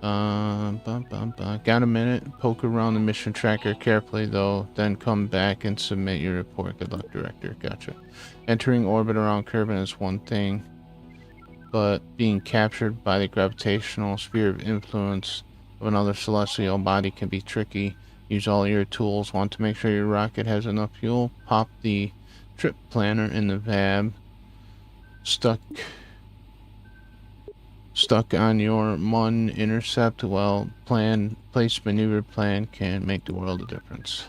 Got a minute? Poke around the mission tracker carefully though, then come back and submit your report. Good luck, Director. Gotcha. Entering orbit around Kerbal is one thing, but being captured by the gravitational sphere of influence of another celestial body can be tricky. Use all your tools. Want to make sure your rocket has enough fuel? Pop the trip planner in the VAB. Stuck on your Mon intercept. Well, place maneuver plan can make the world a difference.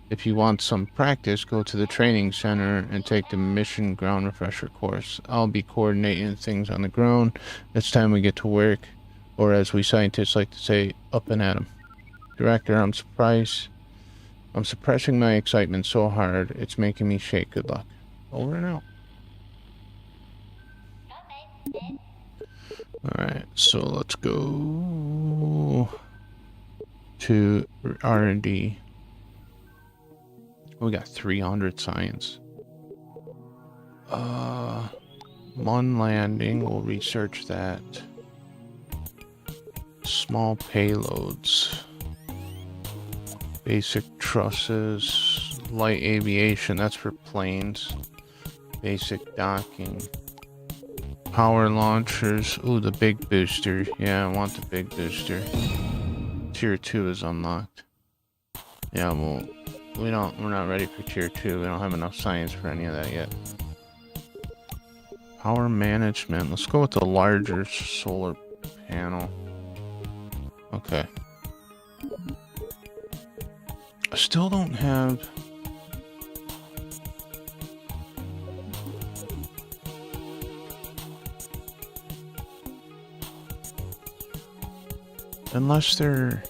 If you want some practice, go to the training center and take the mission ground refresher course. I'll be coordinating things on the ground. It's time we get to work, or as we scientists like to say, up and at 'em. Director, I'm suppressing my excitement so hard, it's making me shake. Good luck. Over and out. Alright, so let's go to R&D. We got 300 science. Mon landing, we'll research that. Small payloads. Basic trusses. Light aviation, that's for planes. Basic docking. Power launchers. Ooh, the big booster. Yeah, I want the big booster. Tier 2 is unlocked. Yeah, well, we're not ready for tier 2. We don't have enough science for any of that yet. Power management. Let's go with the larger solar panel. Okay. I still don't have... Unless they're...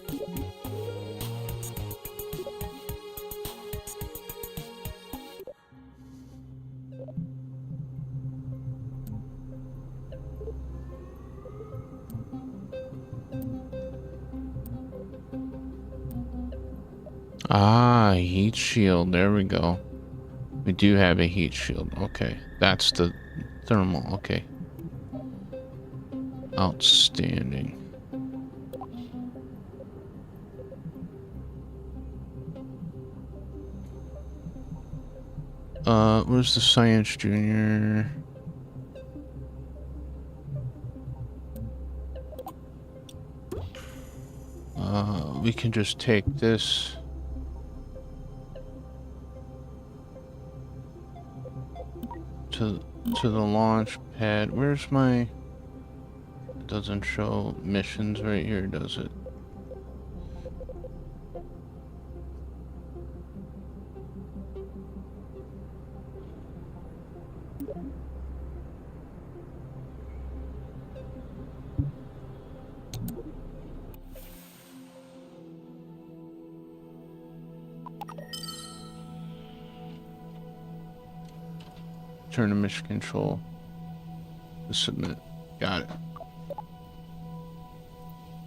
Ah, heat shield. There we go. We do have a heat shield. Okay. That's the thermal. Okay. Outstanding. Where's the science junior? We can just take this. To the launch pad. Where's my... It doesn't show missions right here, does it? Return to mission control. Submit. Got it.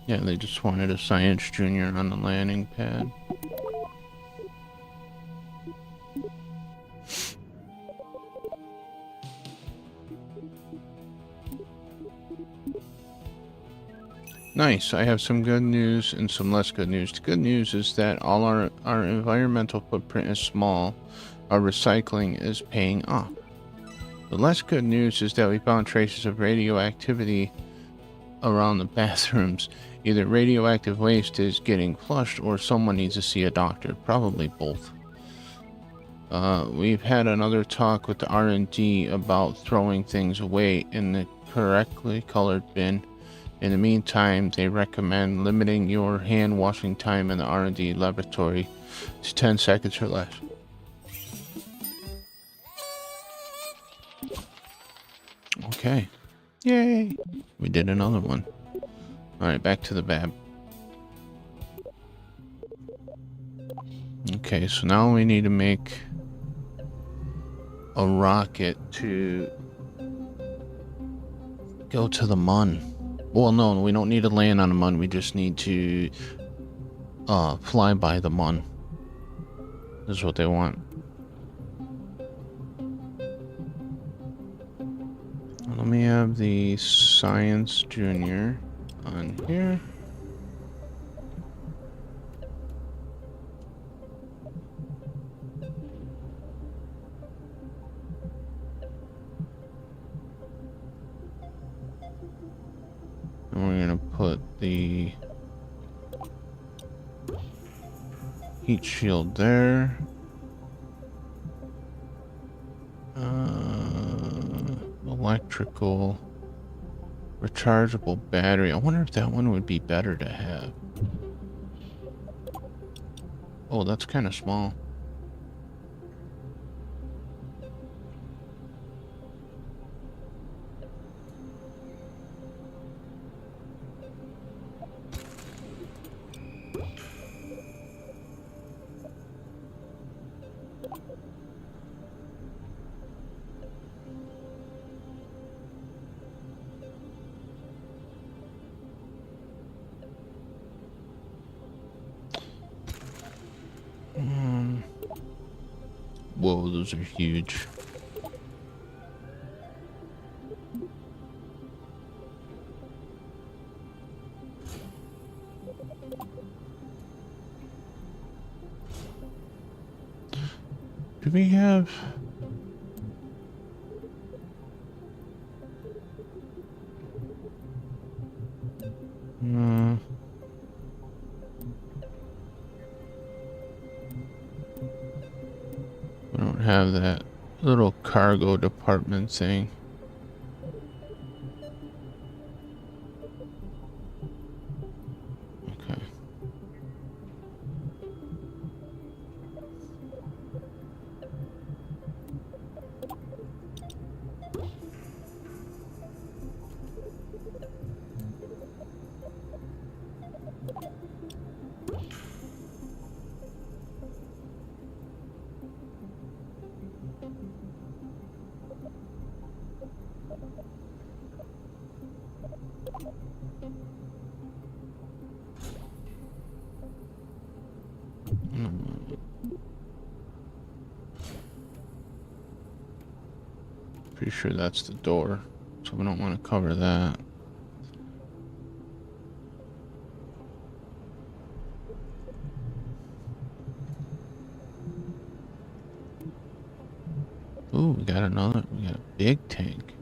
Yeah, they just wanted a science junior on the landing pad. Nice. I have some good news and some less good news. The good news is that all our environmental footprint is small. Our recycling is paying off. The less good news is that we found traces of radioactivity around the bathrooms. Either radioactive waste is getting flushed or someone needs to see a doctor. Probably both. We've had another talk with the R&D about throwing things away in the correctly colored bin. In the meantime, they recommend limiting your hand washing time in the R&D laboratory to 10 seconds or less. Okay. Yay! We did another one. Alright, back to the lab. Okay, so now we need to make a rocket to go to the Mun. Well, no, we don't need to land on the Mun. We just need to fly by the Mun. This is what they want. Let me have the Science Junior on here. And we're going to put the heat shield there. Electrical rechargeable battery. I wonder if that one would be better to have. Oh, that's kind of small. Whoa, those are huge. Do we have... we don't have that little cargo department thing. Okay. Pretty sure that's the door, so we don't want to cover that. Ooh, we got a big tank.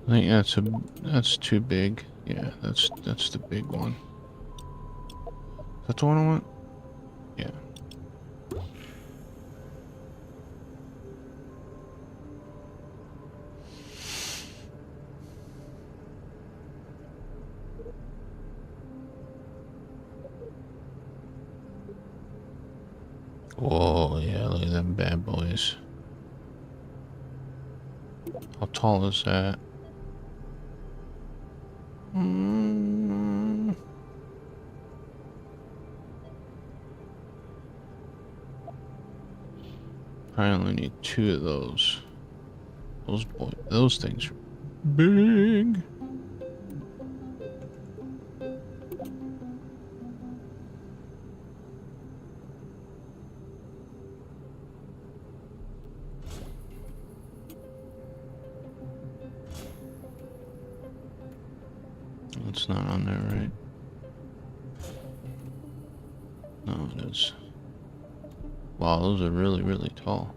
I think that's too big. Yeah, that's the big one. That's the one I want? Yeah. Whoa, yeah, look at them bad boys. How tall is that? I only need 2 of those. Those things are big. It's not on there, right? No, it is. Wow, those are really, really tall.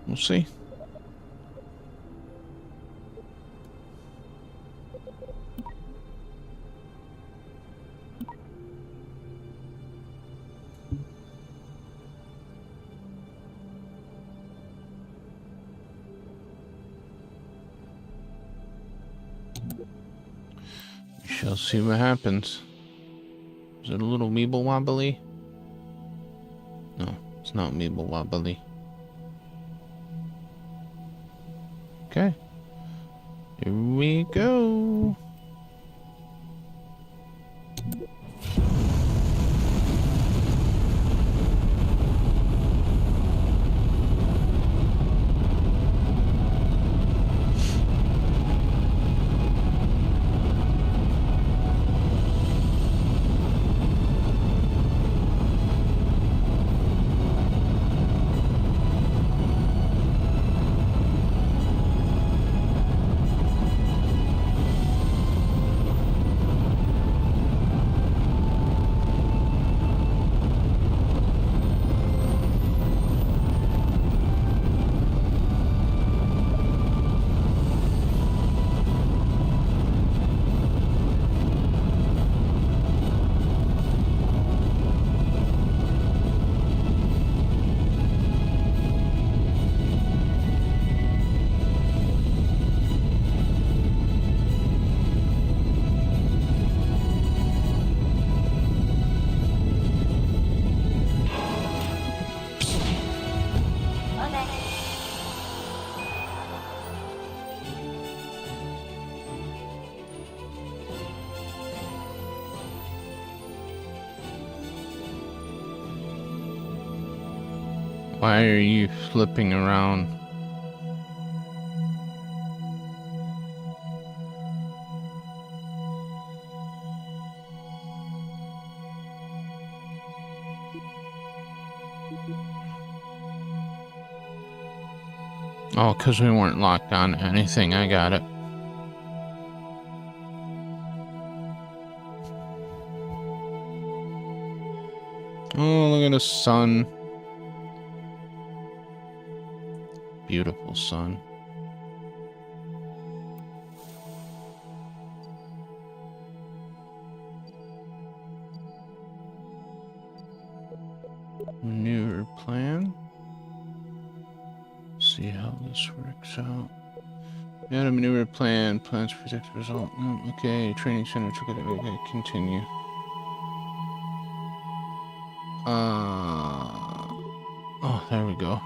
We'll see. We shall see what happens. Is it a little meeble wobbly? No, it's not meeble wobbly. Okay. Here we go. Why are you flipping around? Oh, because we weren't locked on anything. I got it. Oh, look at the sun. Beautiful sun. Newer plan. See how this works out. We had a maneuver plan. Plans to protect the result. Okay, training center took it. Okay, continue. Oh, there we go.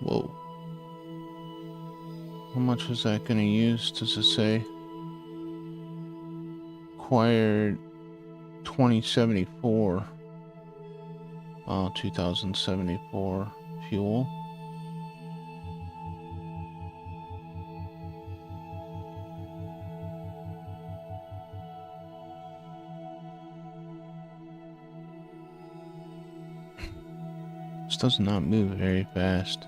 Whoa. How much is that going to use? Does it say? Acquired 2074. 2074 fuel. This does not move very fast.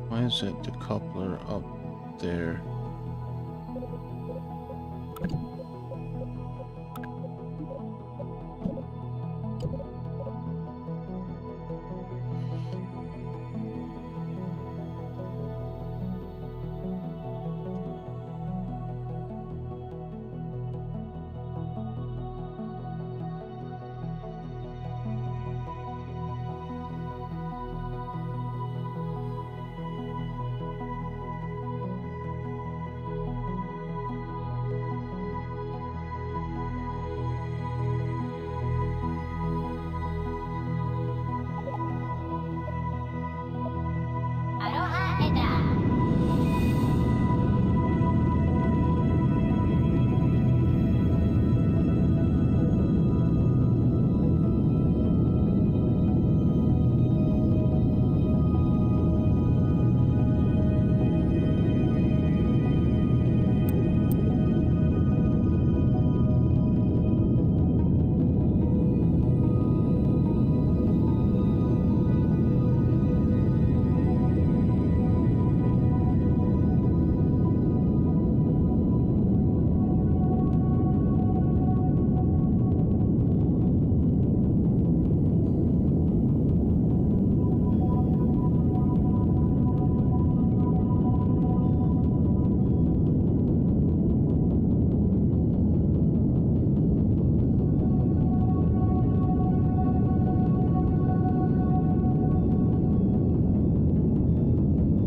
Why is it the coupler up there?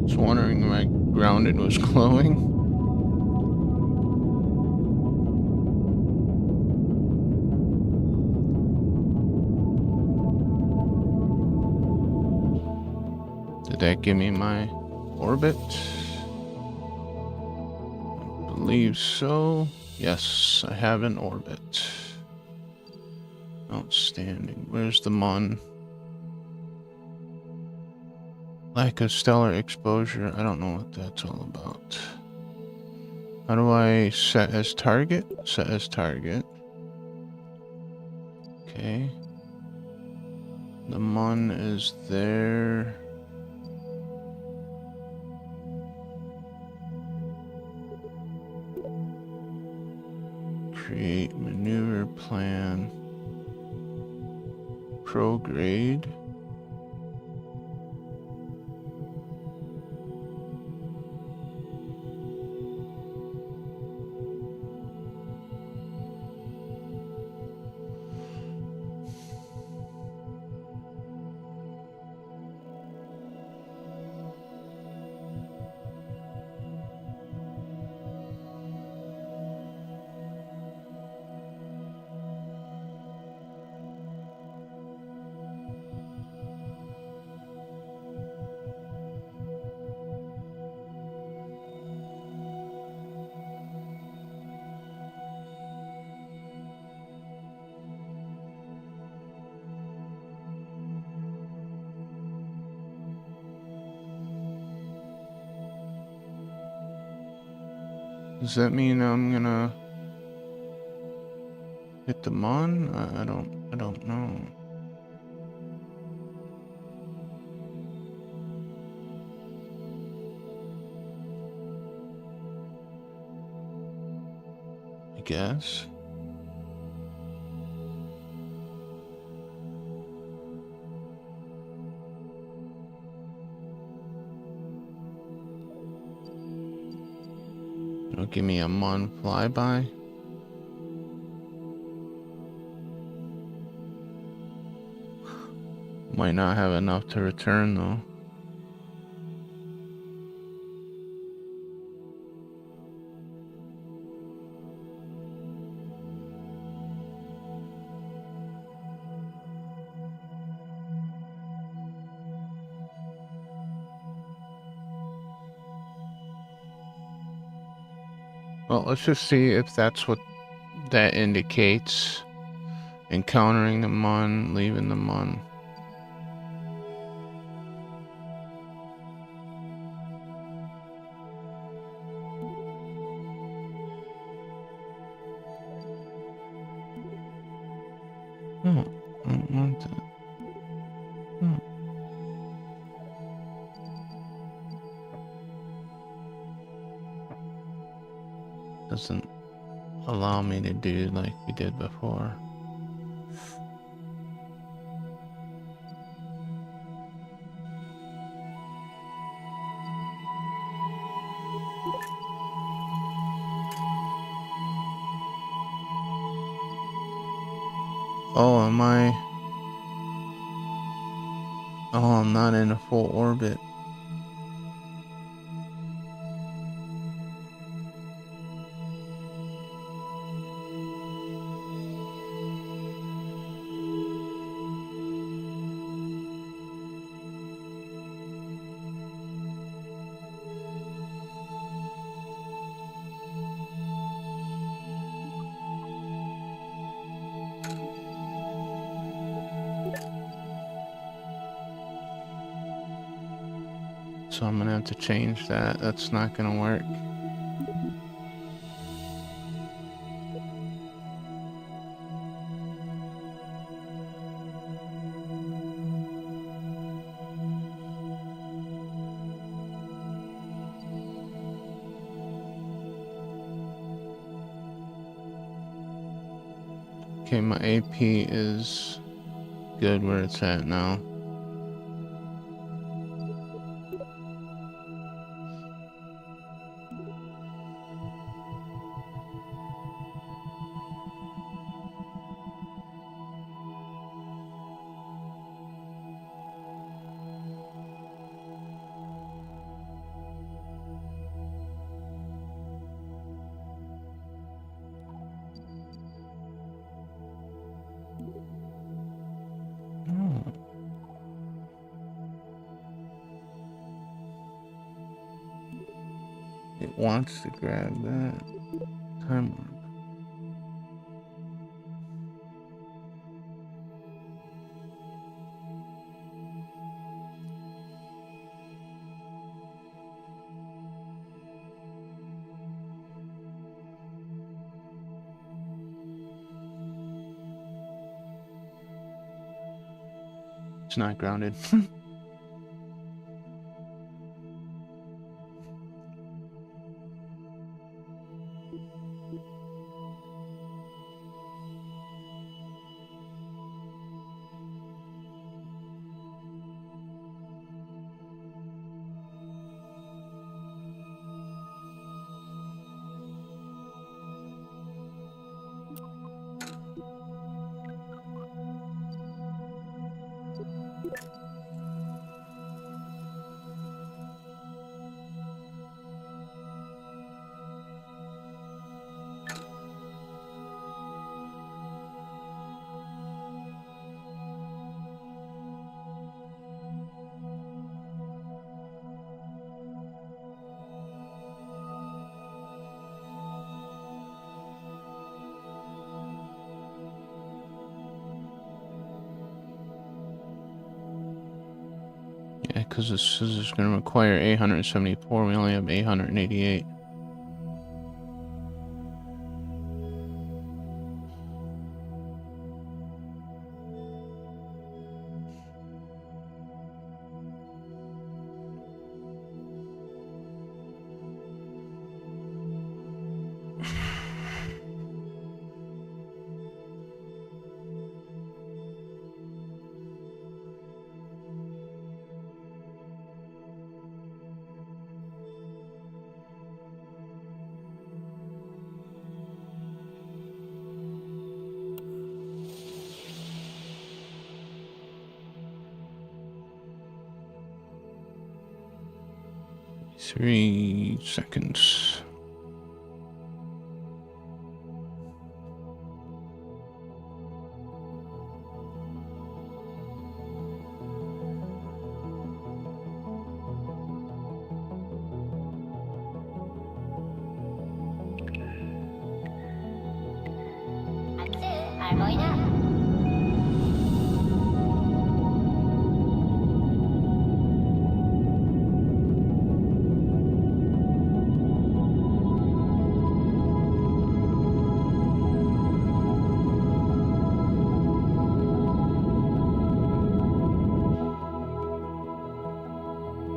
Was wondering why grounded was glowing. Did that give me my orbit? I believe so. Yes, I have an orbit. Outstanding. Where's the Mon? Lack of stellar exposure. I don't know what that's all about. How do I set as target? Set as target. Okay. The Mon is there. Create maneuver plan. Prograde. Does that mean I'm gonna hit the mon? I don't know. I guess. It'll give me a mon flyby. Might not have enough to return though. Well, let's just see if that's what that indicates. Encountering the mon, leaving the mon. Oh, I don't want that. Oh. Doesn't allow me to do like we did before. Oh, am I? Oh, I'm not in a full orbit. So I'm gonna have to change that. That's not gonna work. Okay, my AP is good where it's at now. Oh. It wants to grab that. Time warp. It's not grounded. Yeah, because this is going to require 874. We only have 888. 3 seconds.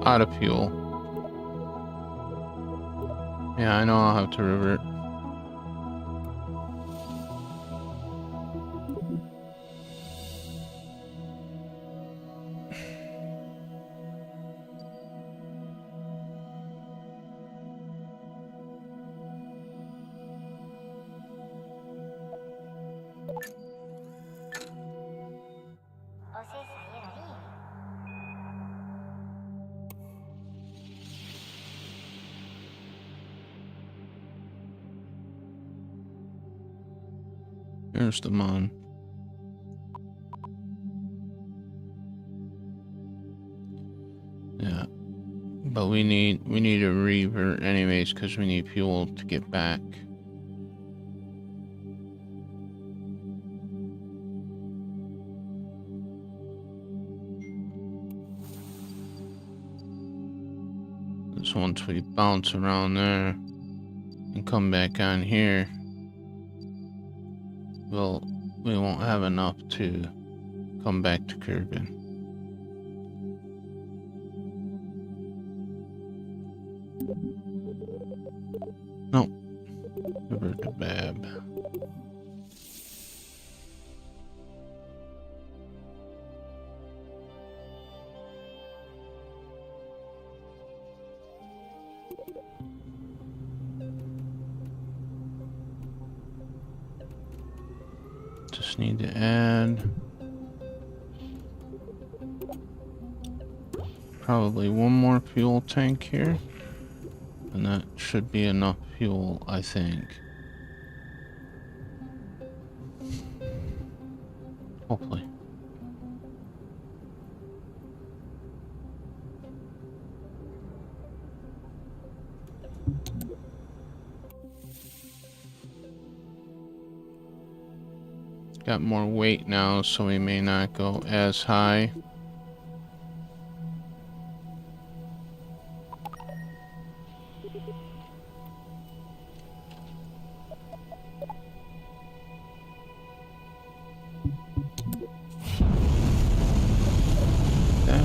Out of fuel. Yeah, I know I'll have to revert. Here's the mon. Yeah, but we need to revert anyways because we need fuel to get back. So once we bounce around there and come back on here, we won't have enough to come back to Kerbal. No, revert to Bab. Just need to add probably one more fuel tank here, and that should be enough fuel, I think. Hopefully. Got more weight now, so we may not go as high. That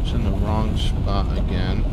it's in the wrong spot again.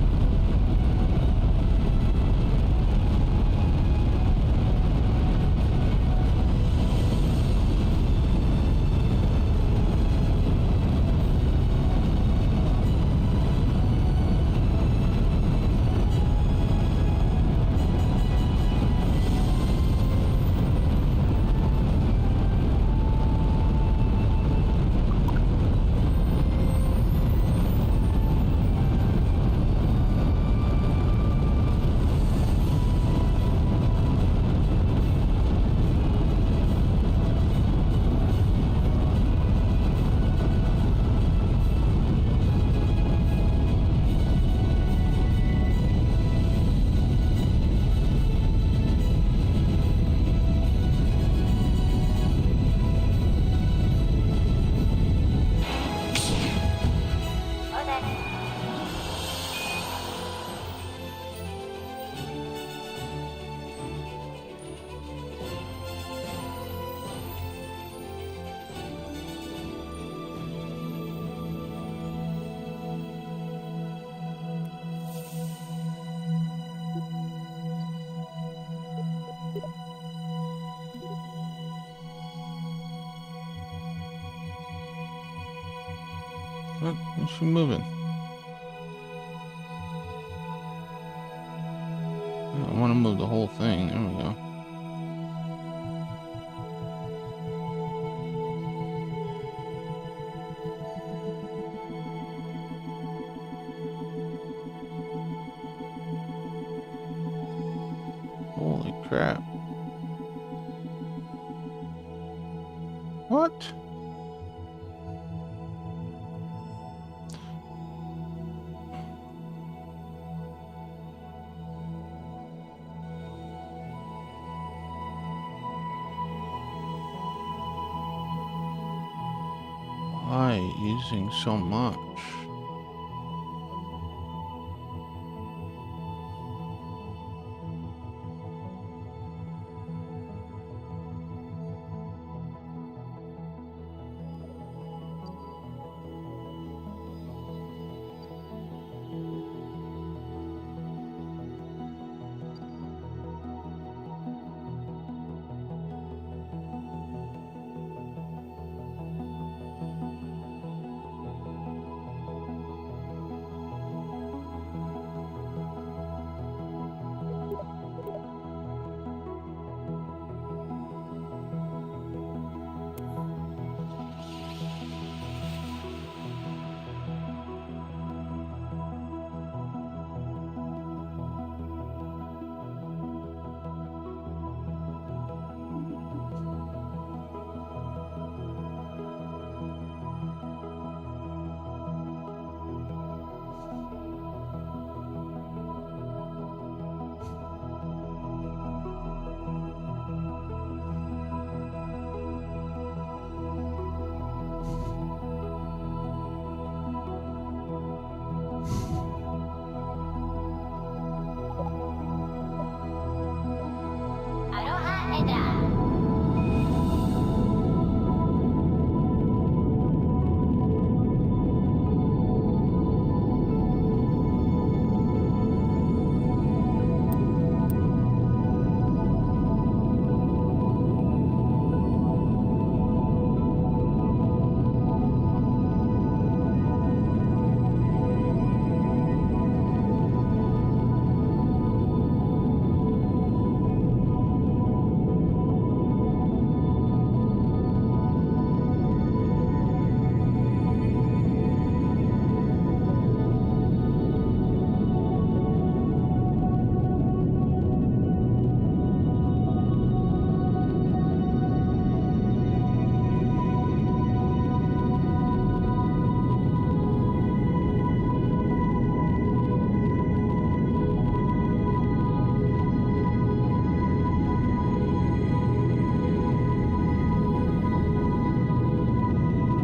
What? What's she moving? I want to move the whole thing. There we go. crap. What? Why using so much?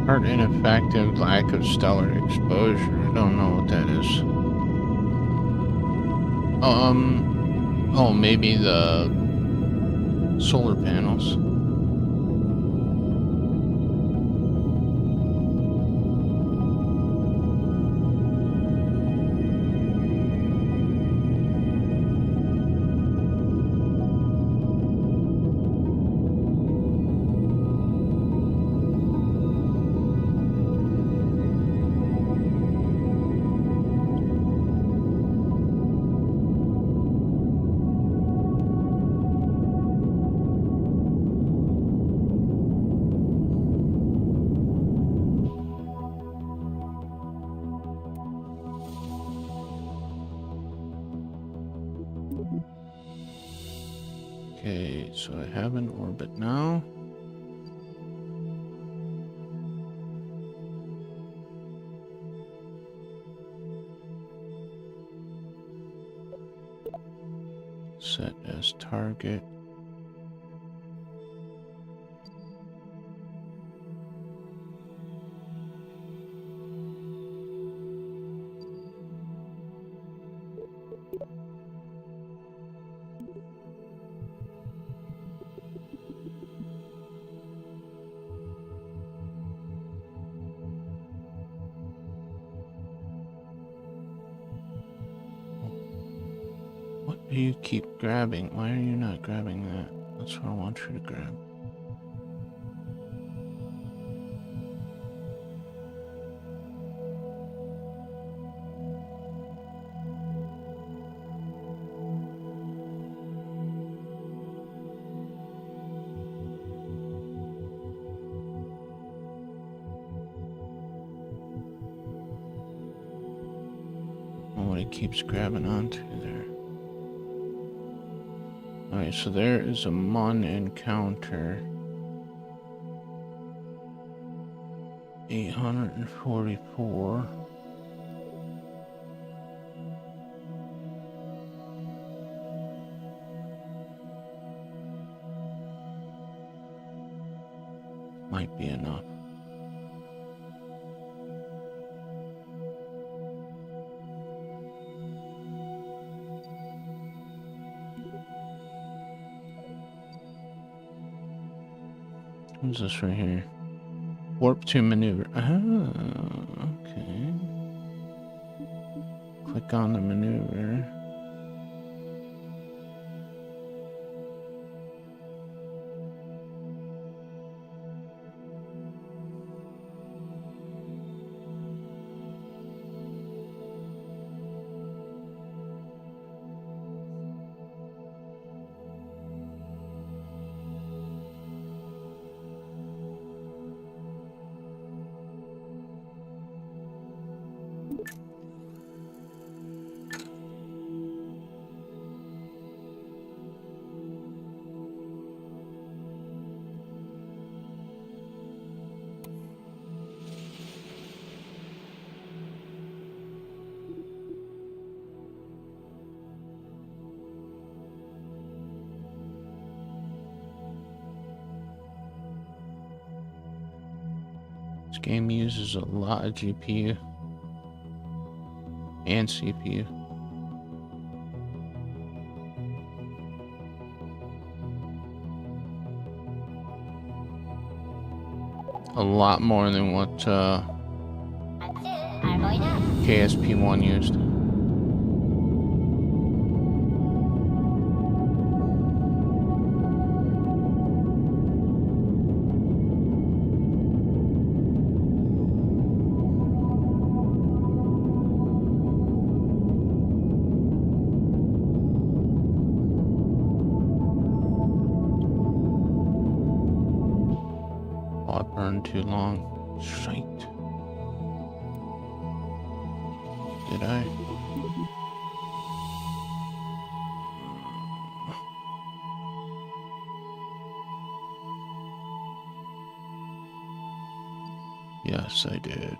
Hard ineffective, lack of stellar exposure. I don't know what that is. Oh, maybe the solar panels. Okay, so I have an orbit now. Set as target. What do you keep grabbing? Why are you not grabbing that? That's what I want you to grab. Oh, what it keeps grabbing onto there. Oh Okay, so there is a Mun encounter. 844. Might be enough. What's this right here? Warp to maneuver. Ah, okay. Click on the maneuver. This game uses a lot of GPU and CPU. A lot more than what KSP1 used. Oh, I burned too long. Shite. Did I? Yes, I did.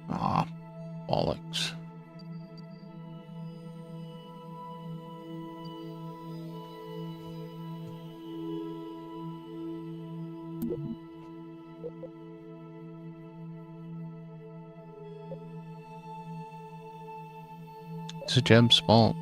Ah, bollocks. It's a gem's fault.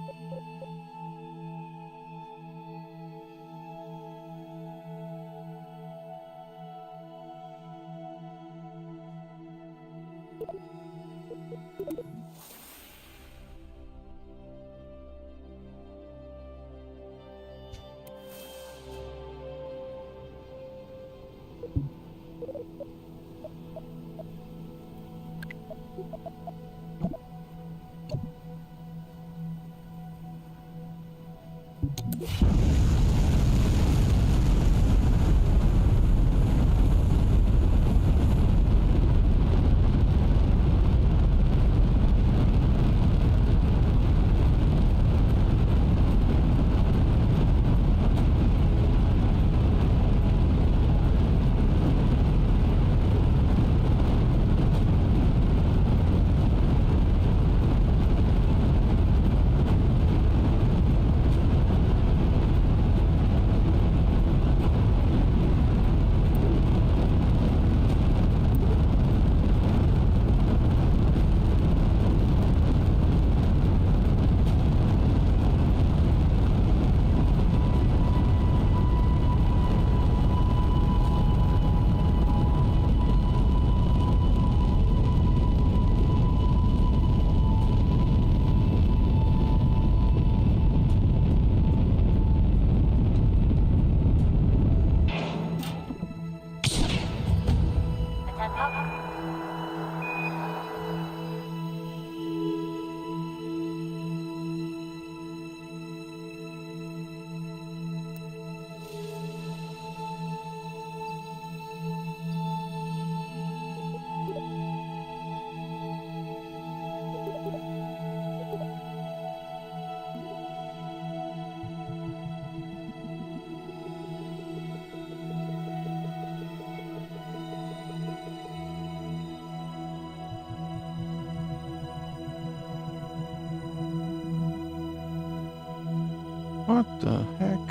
What the heck?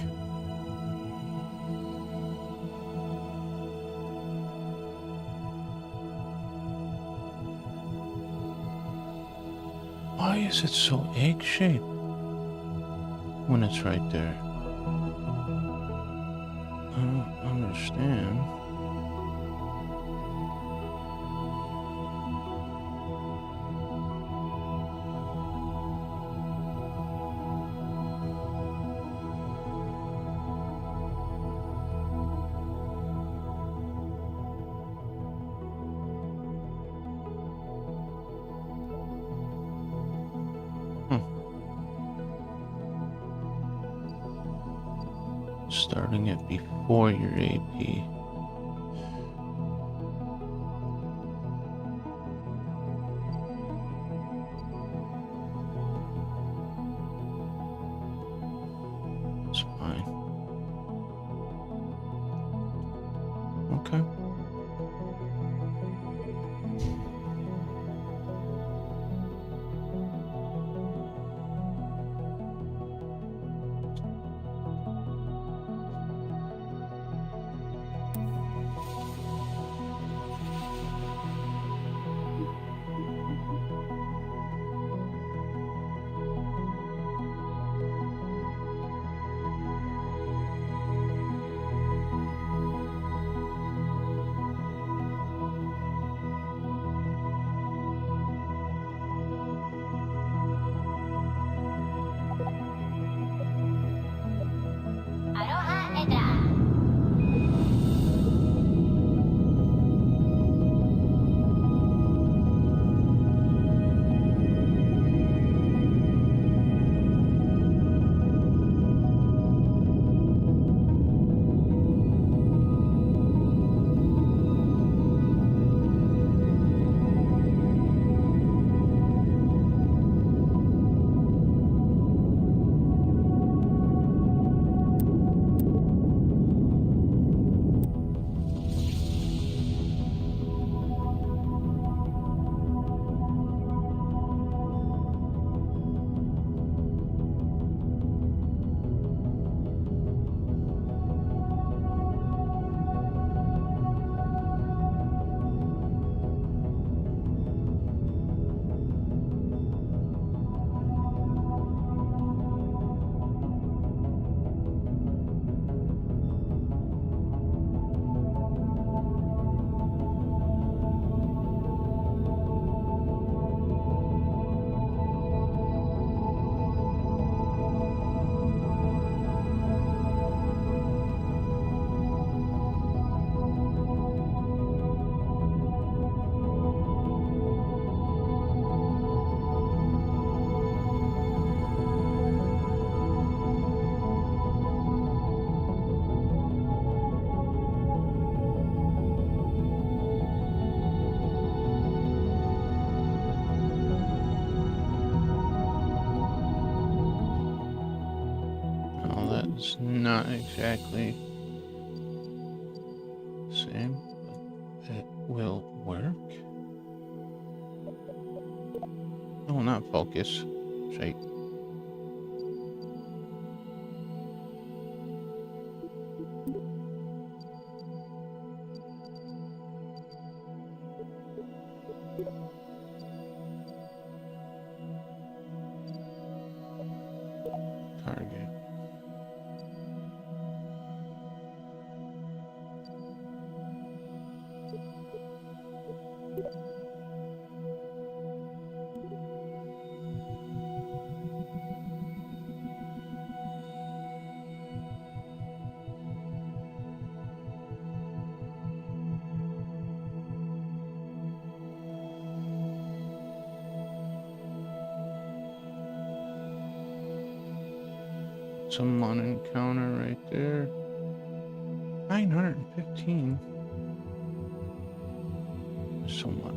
Why is it so egg-shaped when it's right there? I don't understand. Starting it before your AP. It's fine. Okay. It's not exactly the same, but it will work. No, not focus. Shake. Target. Someone encounter right there. 915. So much.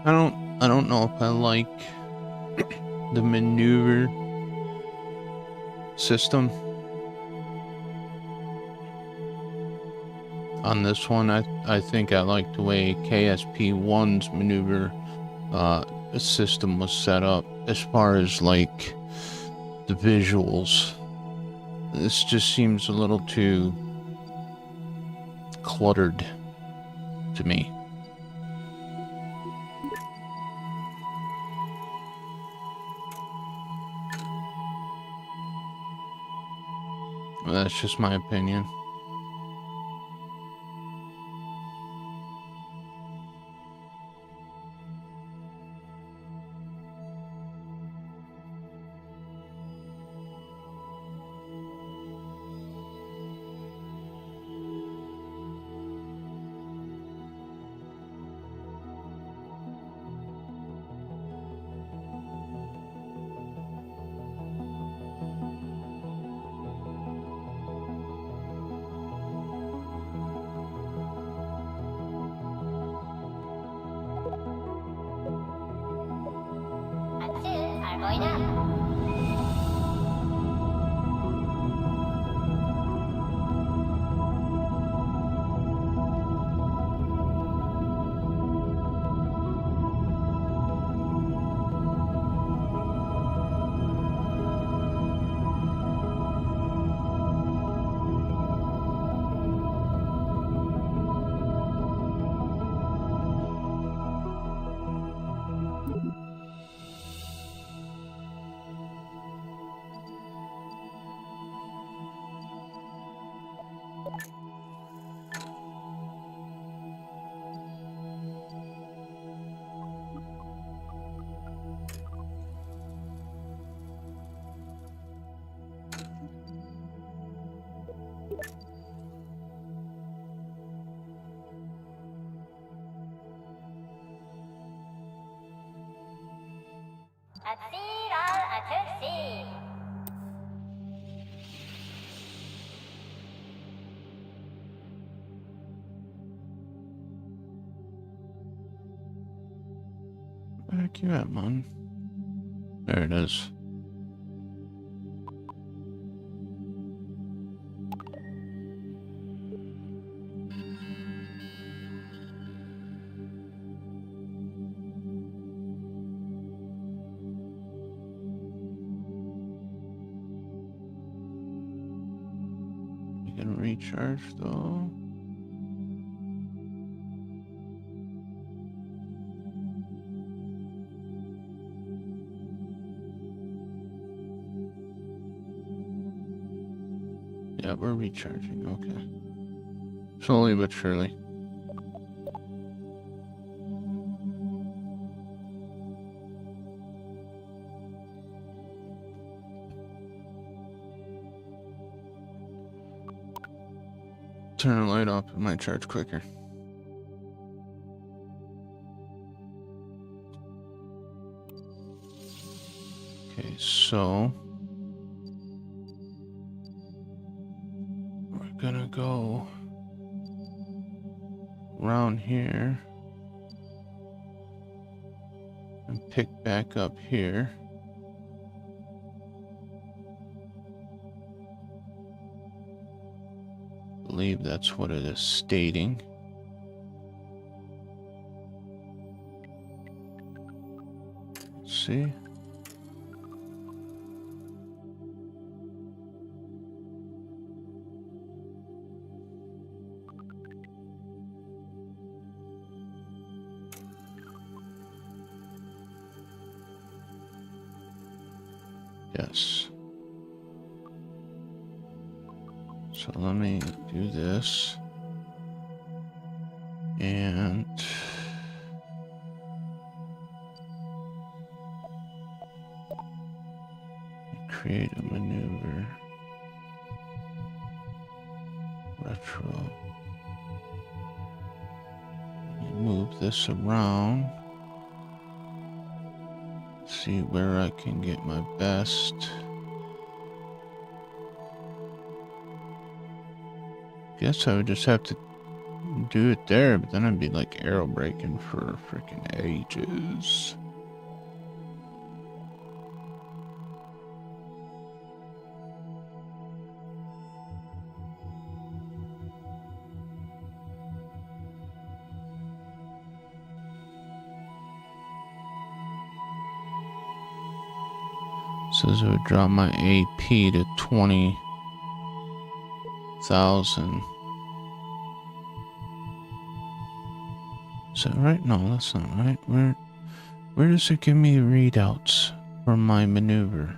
I don't know if I like the maneuver system on this one. I think I like the way KSP1's maneuver system was set up as far as like the visuals. This just seems a little too cluttered to me. Well, that's just my opinion. 잘 보이나? Where you at, man? There it is. You gonna recharge though? Yeah, we're recharging, okay. Slowly but surely. Turn the light off, it might charge quicker. Okay, so we're gonna go around here and pick back up here. I believe that's what it is stating. Let's see. Yes. So let me do this and create a maneuver. Retro. Move this around. See where I can get my best. Guess I would just have to do it there, but then I'd be like aero braking for freaking ages. Says it would drop my AP to 20,000. Is that right? No, that's not right. Where does it give me readouts for my maneuver?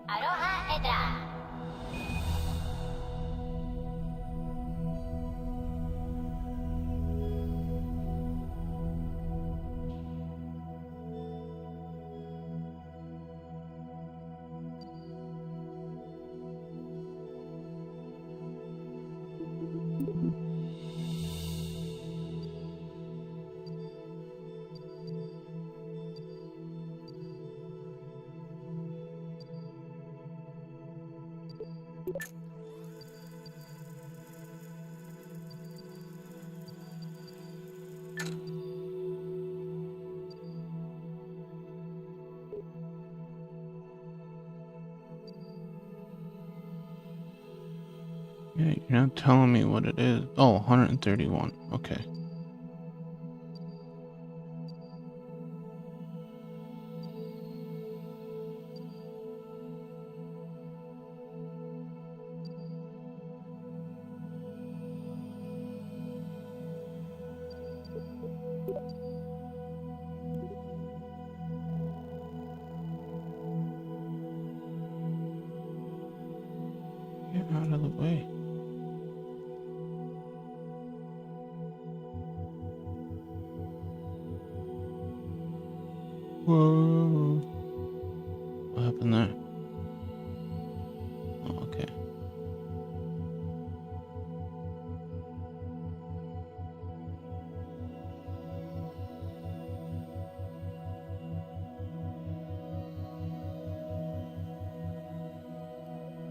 Aroha Edra. Yeah, you're not telling me what it is. Oh, 131. Okay. Get out of the way. Whoa. What happened there? Oh, okay.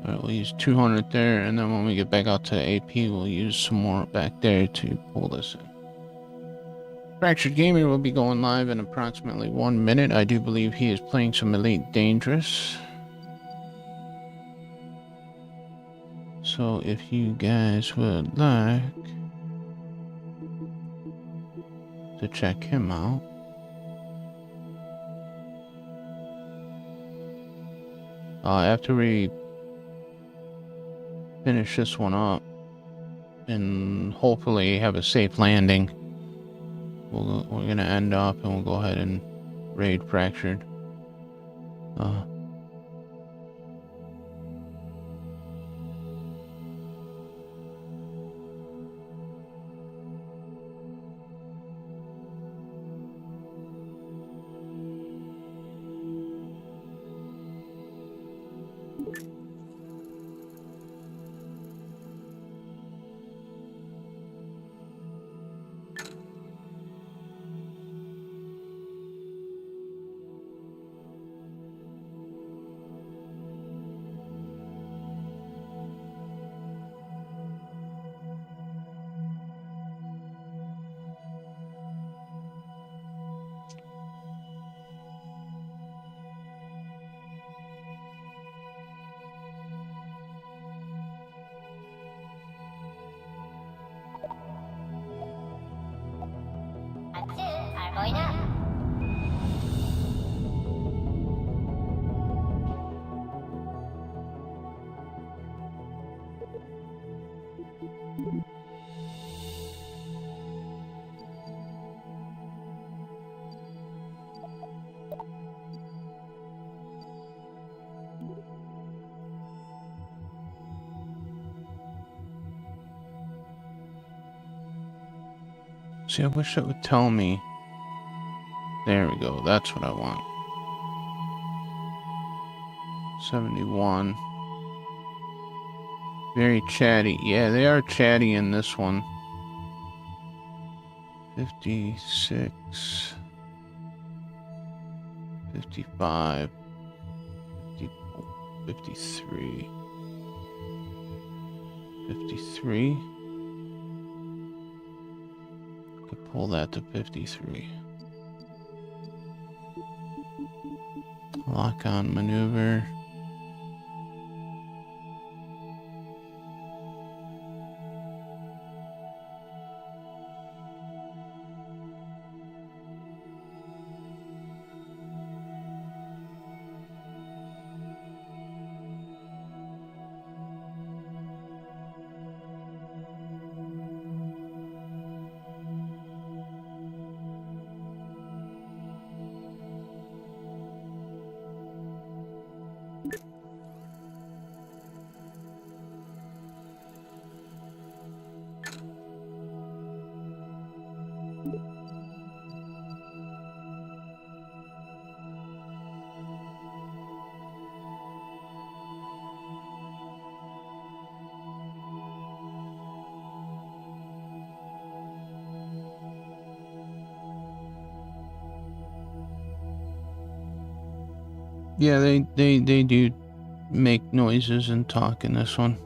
Alright, we'll use 200 there, and then when we get back out to AP, we'll use some more back there to pull this in. Fractured Gamer will be going live in approximately 1 minute. I do believe he is playing some Elite Dangerous. So if you guys would like to check him out, after we finish this one up and hopefully have a safe landing, we're gonna end up and we'll go ahead and raid Fractured. Atsu are going up. See, I wish it would tell me. There we go. That's what I want. 71. Very chatty. Yeah, they are chatty in this one. 56. 55. 53. 53. Could pull that to 53. Lock on maneuver. Yeah, they do make noises and talk in this one.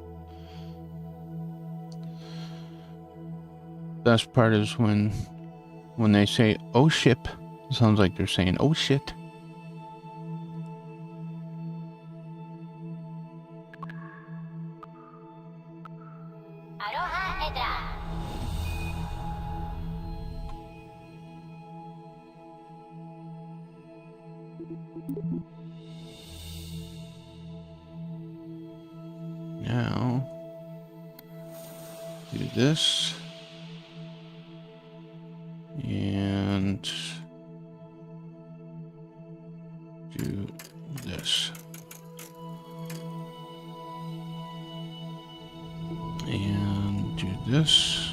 Best part is when they say "oh ship," it sounds like they're saying "oh shit." Aroha Edra. Now, do this. And do this. And do this.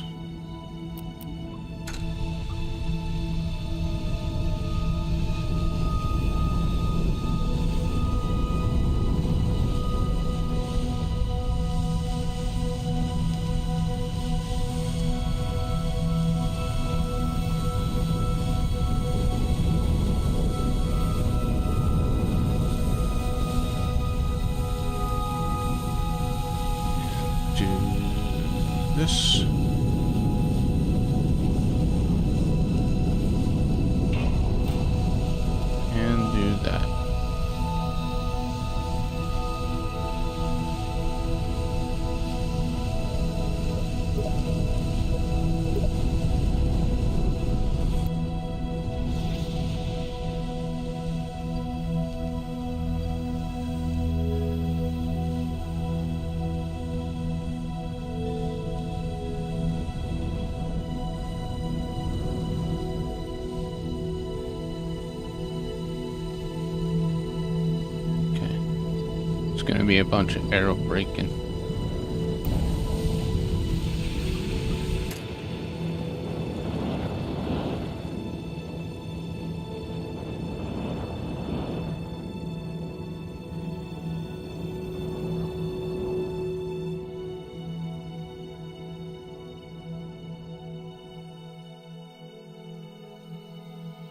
It's gonna be a bunch of arrow breaking.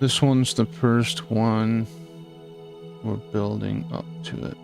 This one's the first one. We're building up to it.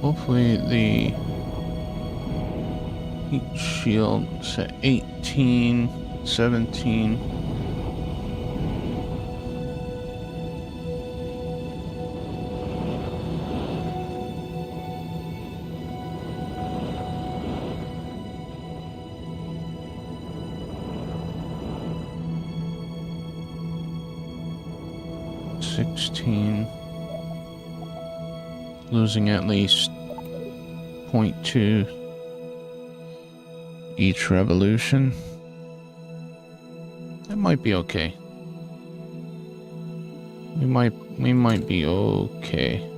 Hopefully the heat shield's at 18, 17. Losing at least 0.2 each revolution. That might be okay. We might be okay.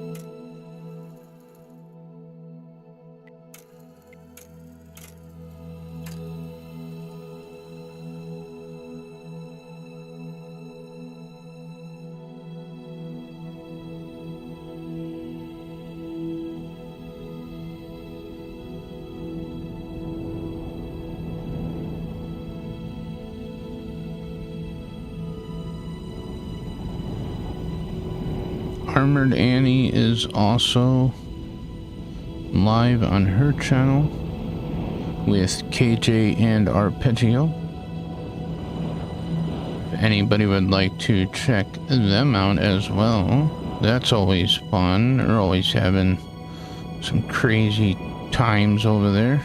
Armored Annie is also live on her channel with KJ and Arpeggio. If anybody would like to check them out as well, that's always fun. They're always having some crazy times over there.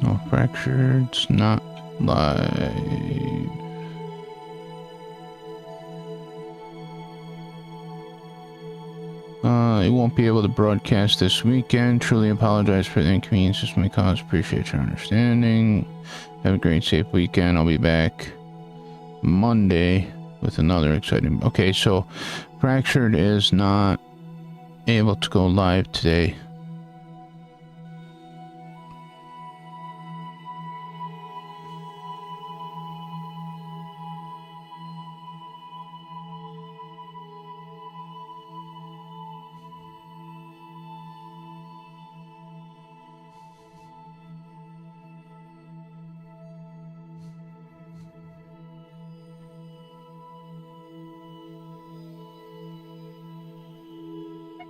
No, Fractured's not live. It won't be able to broadcast this weekend. Truly apologize for the inconvenience this may cause. Appreciate your understanding. Have a great, safe weekend. I'll be back Monday with another exciting... Okay, so Fractured is not able to go live today.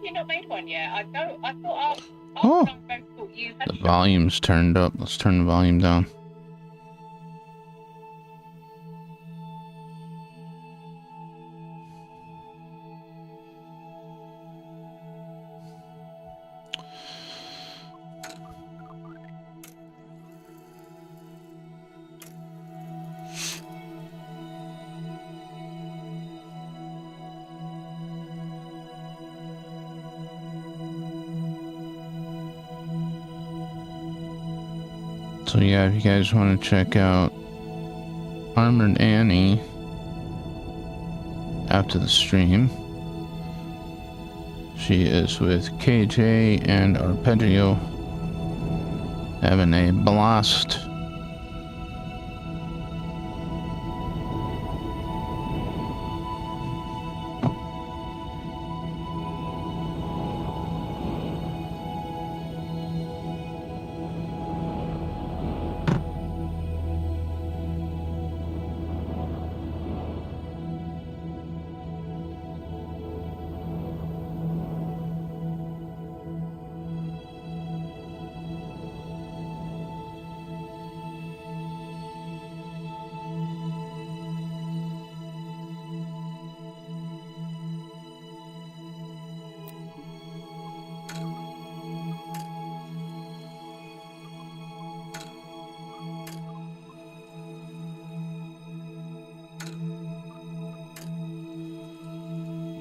You've not made one yet. I thought after Oh, I thought you had. the volume's turned up. Let's turn the volume down. So yeah, if you guys want to check out Armored Annie after the stream, she is with KJ and Arpeggio having a blast.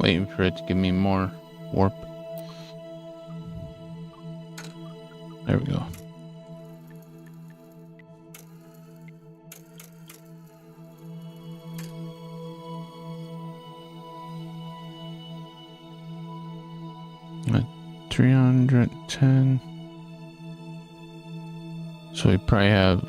Waiting for it to give me more warp. There we go. At 310. So we probably have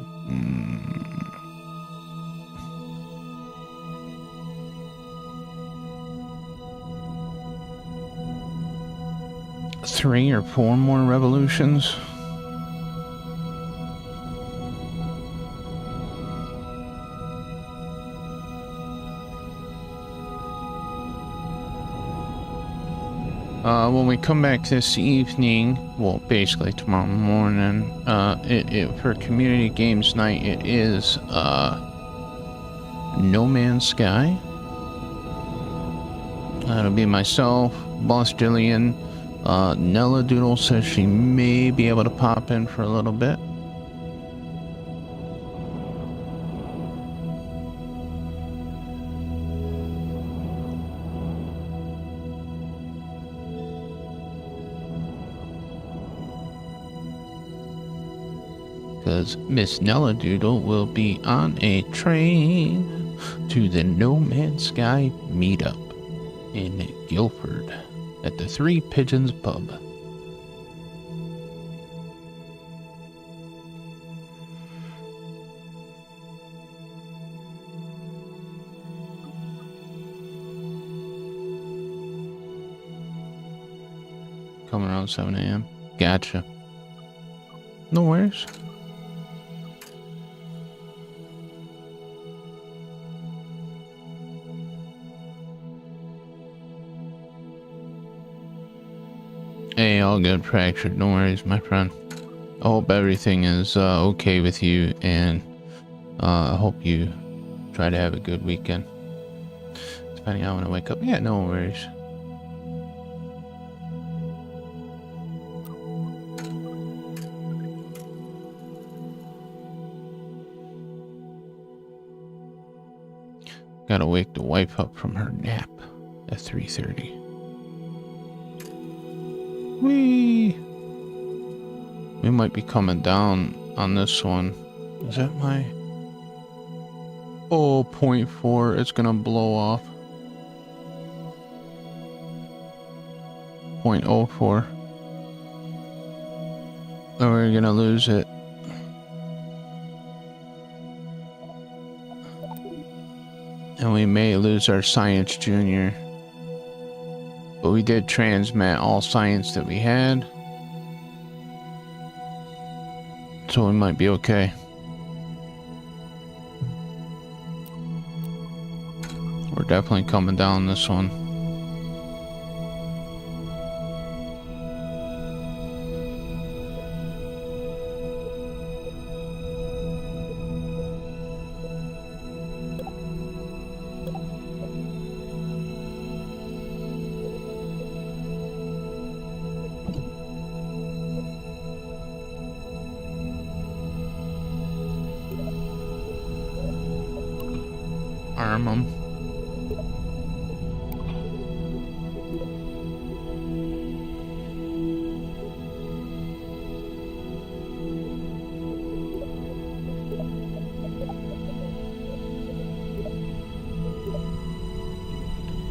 3 or 4 more revolutions. When we come back this evening, well, basically tomorrow morning, for community games night, it is No Man's Sky. That'll be myself, Boss Jillian. Nella Doodle says she may be able to pop in for a little bit. Because Miss Nella Doodle will be on a train to the No Man's Sky meetup in Guilford at the Three Pigeons Pub. Coming around 7 a.m. Gotcha. No worries. Hey, all good, Fractured. No worries, my friend. I hope everything is okay with you, and I hope you try to have a good weekend. Depending on when I wake up. Yeah, no worries. Gotta wake the wife up from her nap at 3:30. We might be coming down on this one. Is that my... Oh, 0.4. It's gonna blow off. 0.04. And we're gonna lose it. And we may lose our Science Junior. But we did transmit all science that we had. So we might be okay. We're definitely coming down this one. Arm them.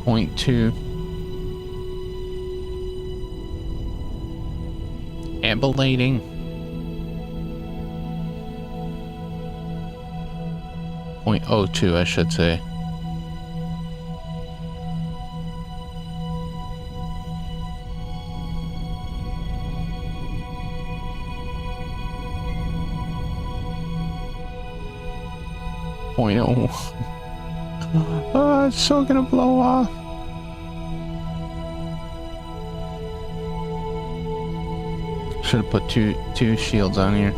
Point 2. Ablating. 0.02, I should say. Oh, it's so gonna blow off. Should have put two shields on here.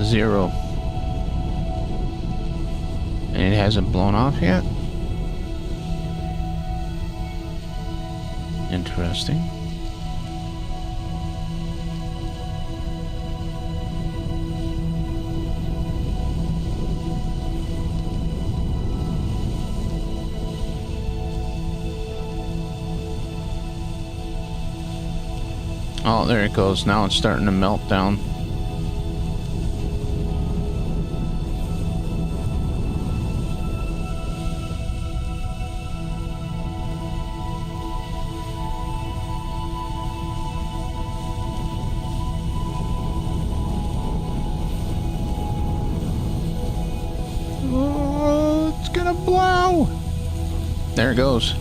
0. And it hasn't blown off yet? Interesting. Oh, there it goes. Now it's starting to melt down. Oh, it's gonna blow. There it goes.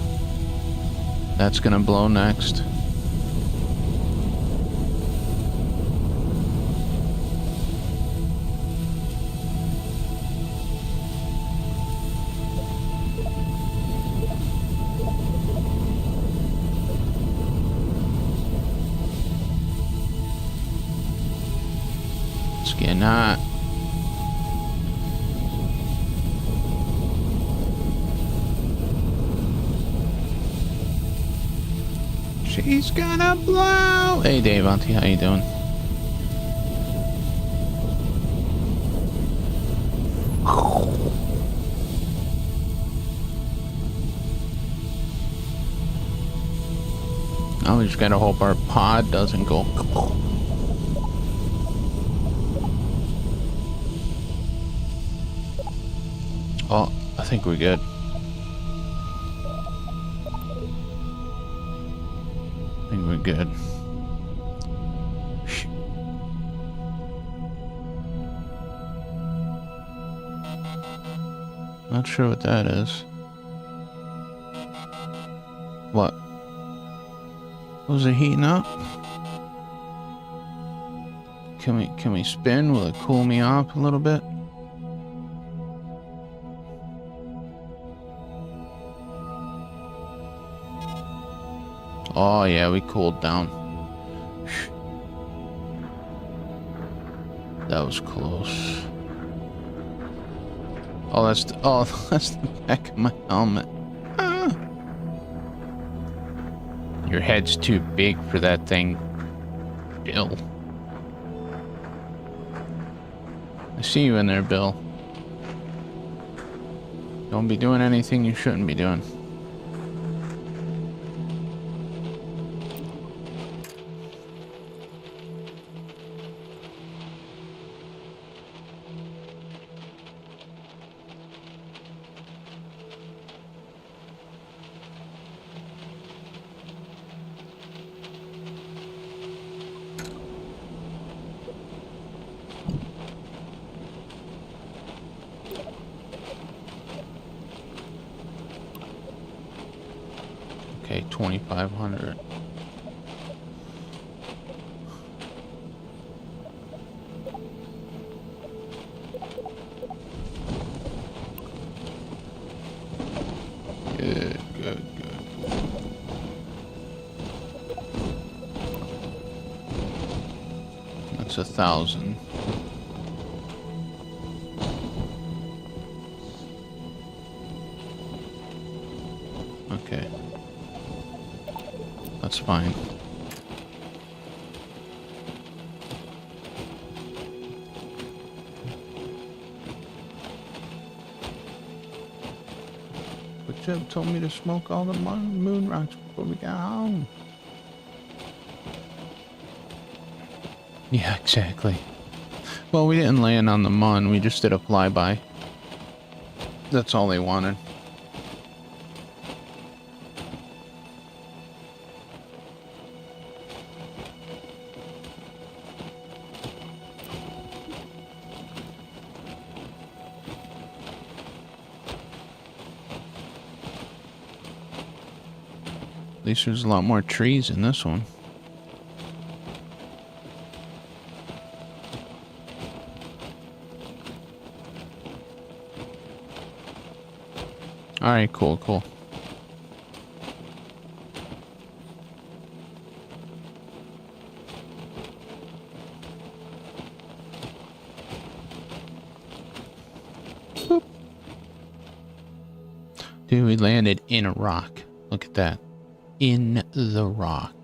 That's gonna blow next. It's getting hot. She's gonna blow. Hey Dave, Auntie, how you doing? Now we just gotta hope our pod doesn't go. Oh, I think we're good. I think we're good. Not sure what that is. What? Was it heating up? Can we spin? Will it cool me off a little bit? Oh yeah, we cooled down. That was close. Oh, that's the back of my helmet. Ah. Your head's too big for that thing, Bill. I see you in there, Bill. Don't be doing anything you shouldn't be doing. Okay, 2,500. Good, good, good. That's 1,000. Okay. That's fine. But Jeb told me to smoke all the moon rocks before we got home. Yeah, exactly. Well, we didn't land on the mun, we just did a flyby. That's all they wanted. At least there's a lot more trees in this one. Alright, cool, cool. we landed in a rock. Look at that. In the rock.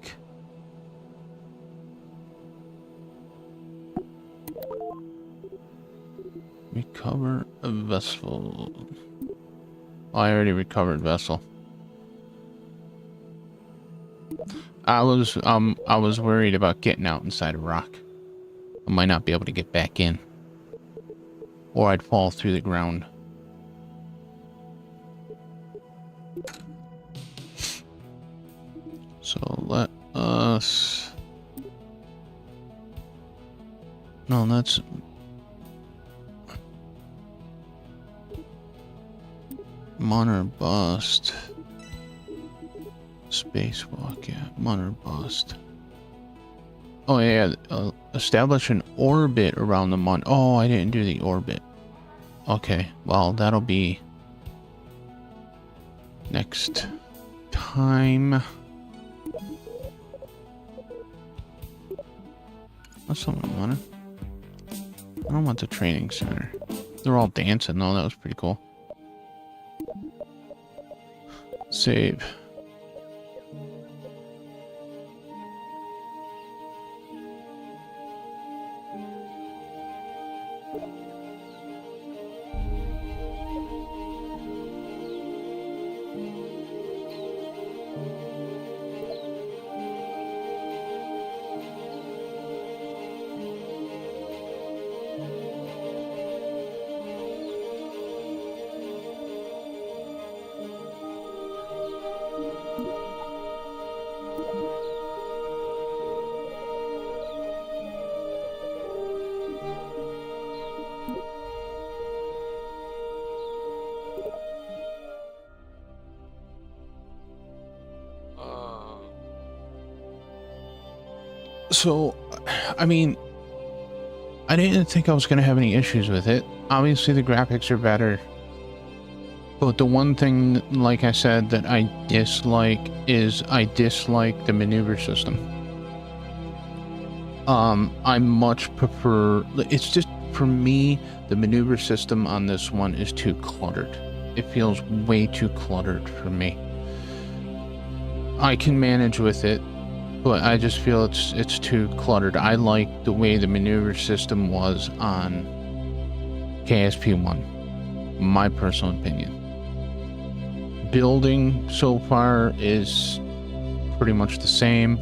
Recover a vessel. Oh, I already recovered vessel. I was worried about getting out inside a rock. I might not be able to get back in. Or I'd fall through the ground. So let us... No, that's... Monor bust. Spacewalk, yeah. Monor bust. Oh, yeah. Establish an orbit around the Mon... Oh, I didn't do the orbit. Okay, well, that'll be... next time. That's something I wanted. I don't want the training center. They're all dancing though, that was pretty cool. Save. So, I mean, I didn't think I was going to have any issues with it. Obviously, the graphics are better. But the one thing, like I said, that I dislike is I dislike the maneuver system. I much prefer... It's just, for me, the maneuver system on this one is too cluttered. It feels way too cluttered for me. I can manage with it, but I just feel it's too cluttered. I like the way the maneuver system was on KSP1, my personal opinion. Building so far is pretty much the same.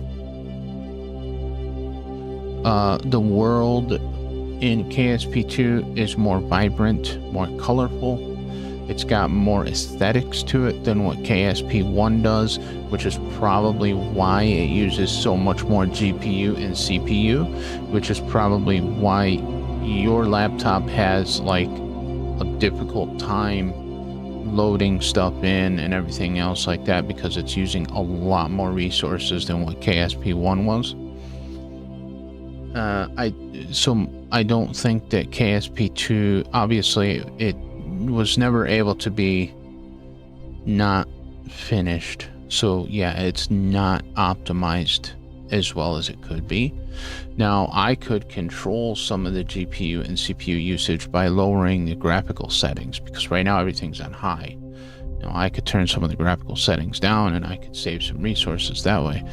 The world in KSP2 is more vibrant, more colorful. It's got more aesthetics to it than what KSP1 does, which is probably why it uses so much more GPU and CPU, which is probably why your laptop has like a difficult time loading stuff in and everything else like that, because it's using a lot more resources than what KSP1 was. I don't think that KSP2, obviously it was never able to be not finished, so yeah, it's not optimized as well as it could be. Now, I could control some of the GPU and CPU usage by lowering the graphical settings, because right now everything's on high. Now, I could turn some of the graphical settings down and I could save some resources that way.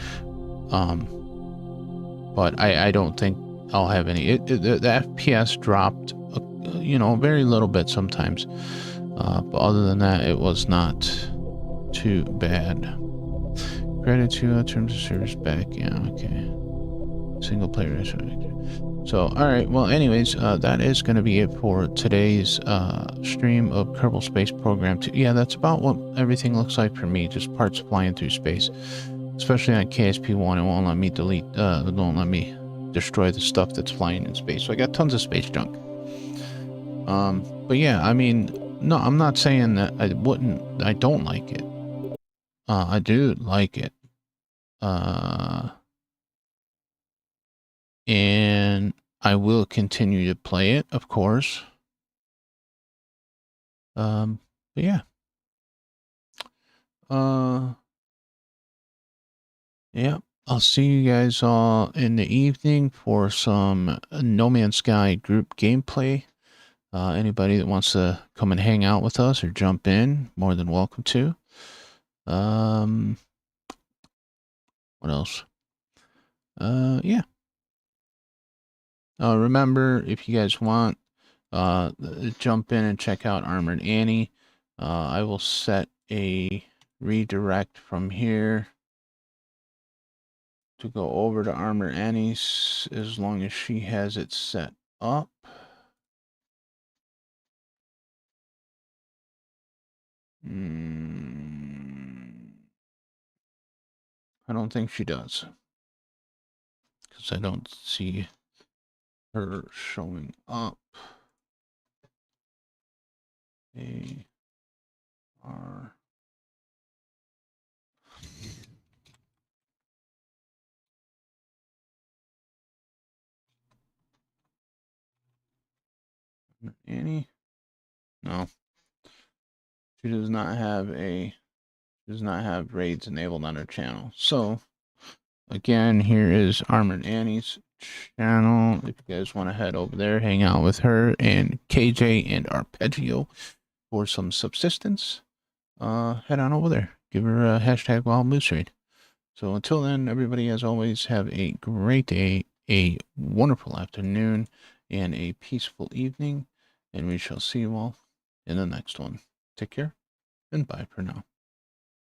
But I don't think I'll have any. The FPS dropped, you know, very little bit sometimes. But other than that, it was not too bad. Credit to terms of service back. Yeah, okay. Single player. So, alright, well, anyways, that is going to be it for today's stream of Kerbal Space Program 2. Yeah, that's about what everything looks like for me, just parts flying through space. Especially on KSP1, it won't let me delete, it won't let me destroy the stuff that's flying in space. So I got tons of space junk. But yeah, I mean, no, I'm not saying that I don't like it. I do like it. And I will continue to play it, of course. But yeah. Yeah, I'll see you guys all in the evening for some No Man's Sky group gameplay. Anybody that wants to come and hang out with us or jump in, more than welcome to. What else? Yeah. Remember, if you guys want, jump in and check out Armored Annie. I will set a redirect from here to go over to Armored Annie's as long as she has it set up. I don't think she does, because I don't see her showing up. A-R. Annie? No. She does not have raids enabled on her channel. So again, here is Armored Annie's channel. If you guys want to head over there, hang out with her and KJ and Arpeggio for some subsistence, head on over there. Give her a hashtag Wild Moose Raid. So until then, everybody, as always, have a great day, a wonderful afternoon, and a peaceful evening. And we shall see you all in the next one. Take care, and bye for now.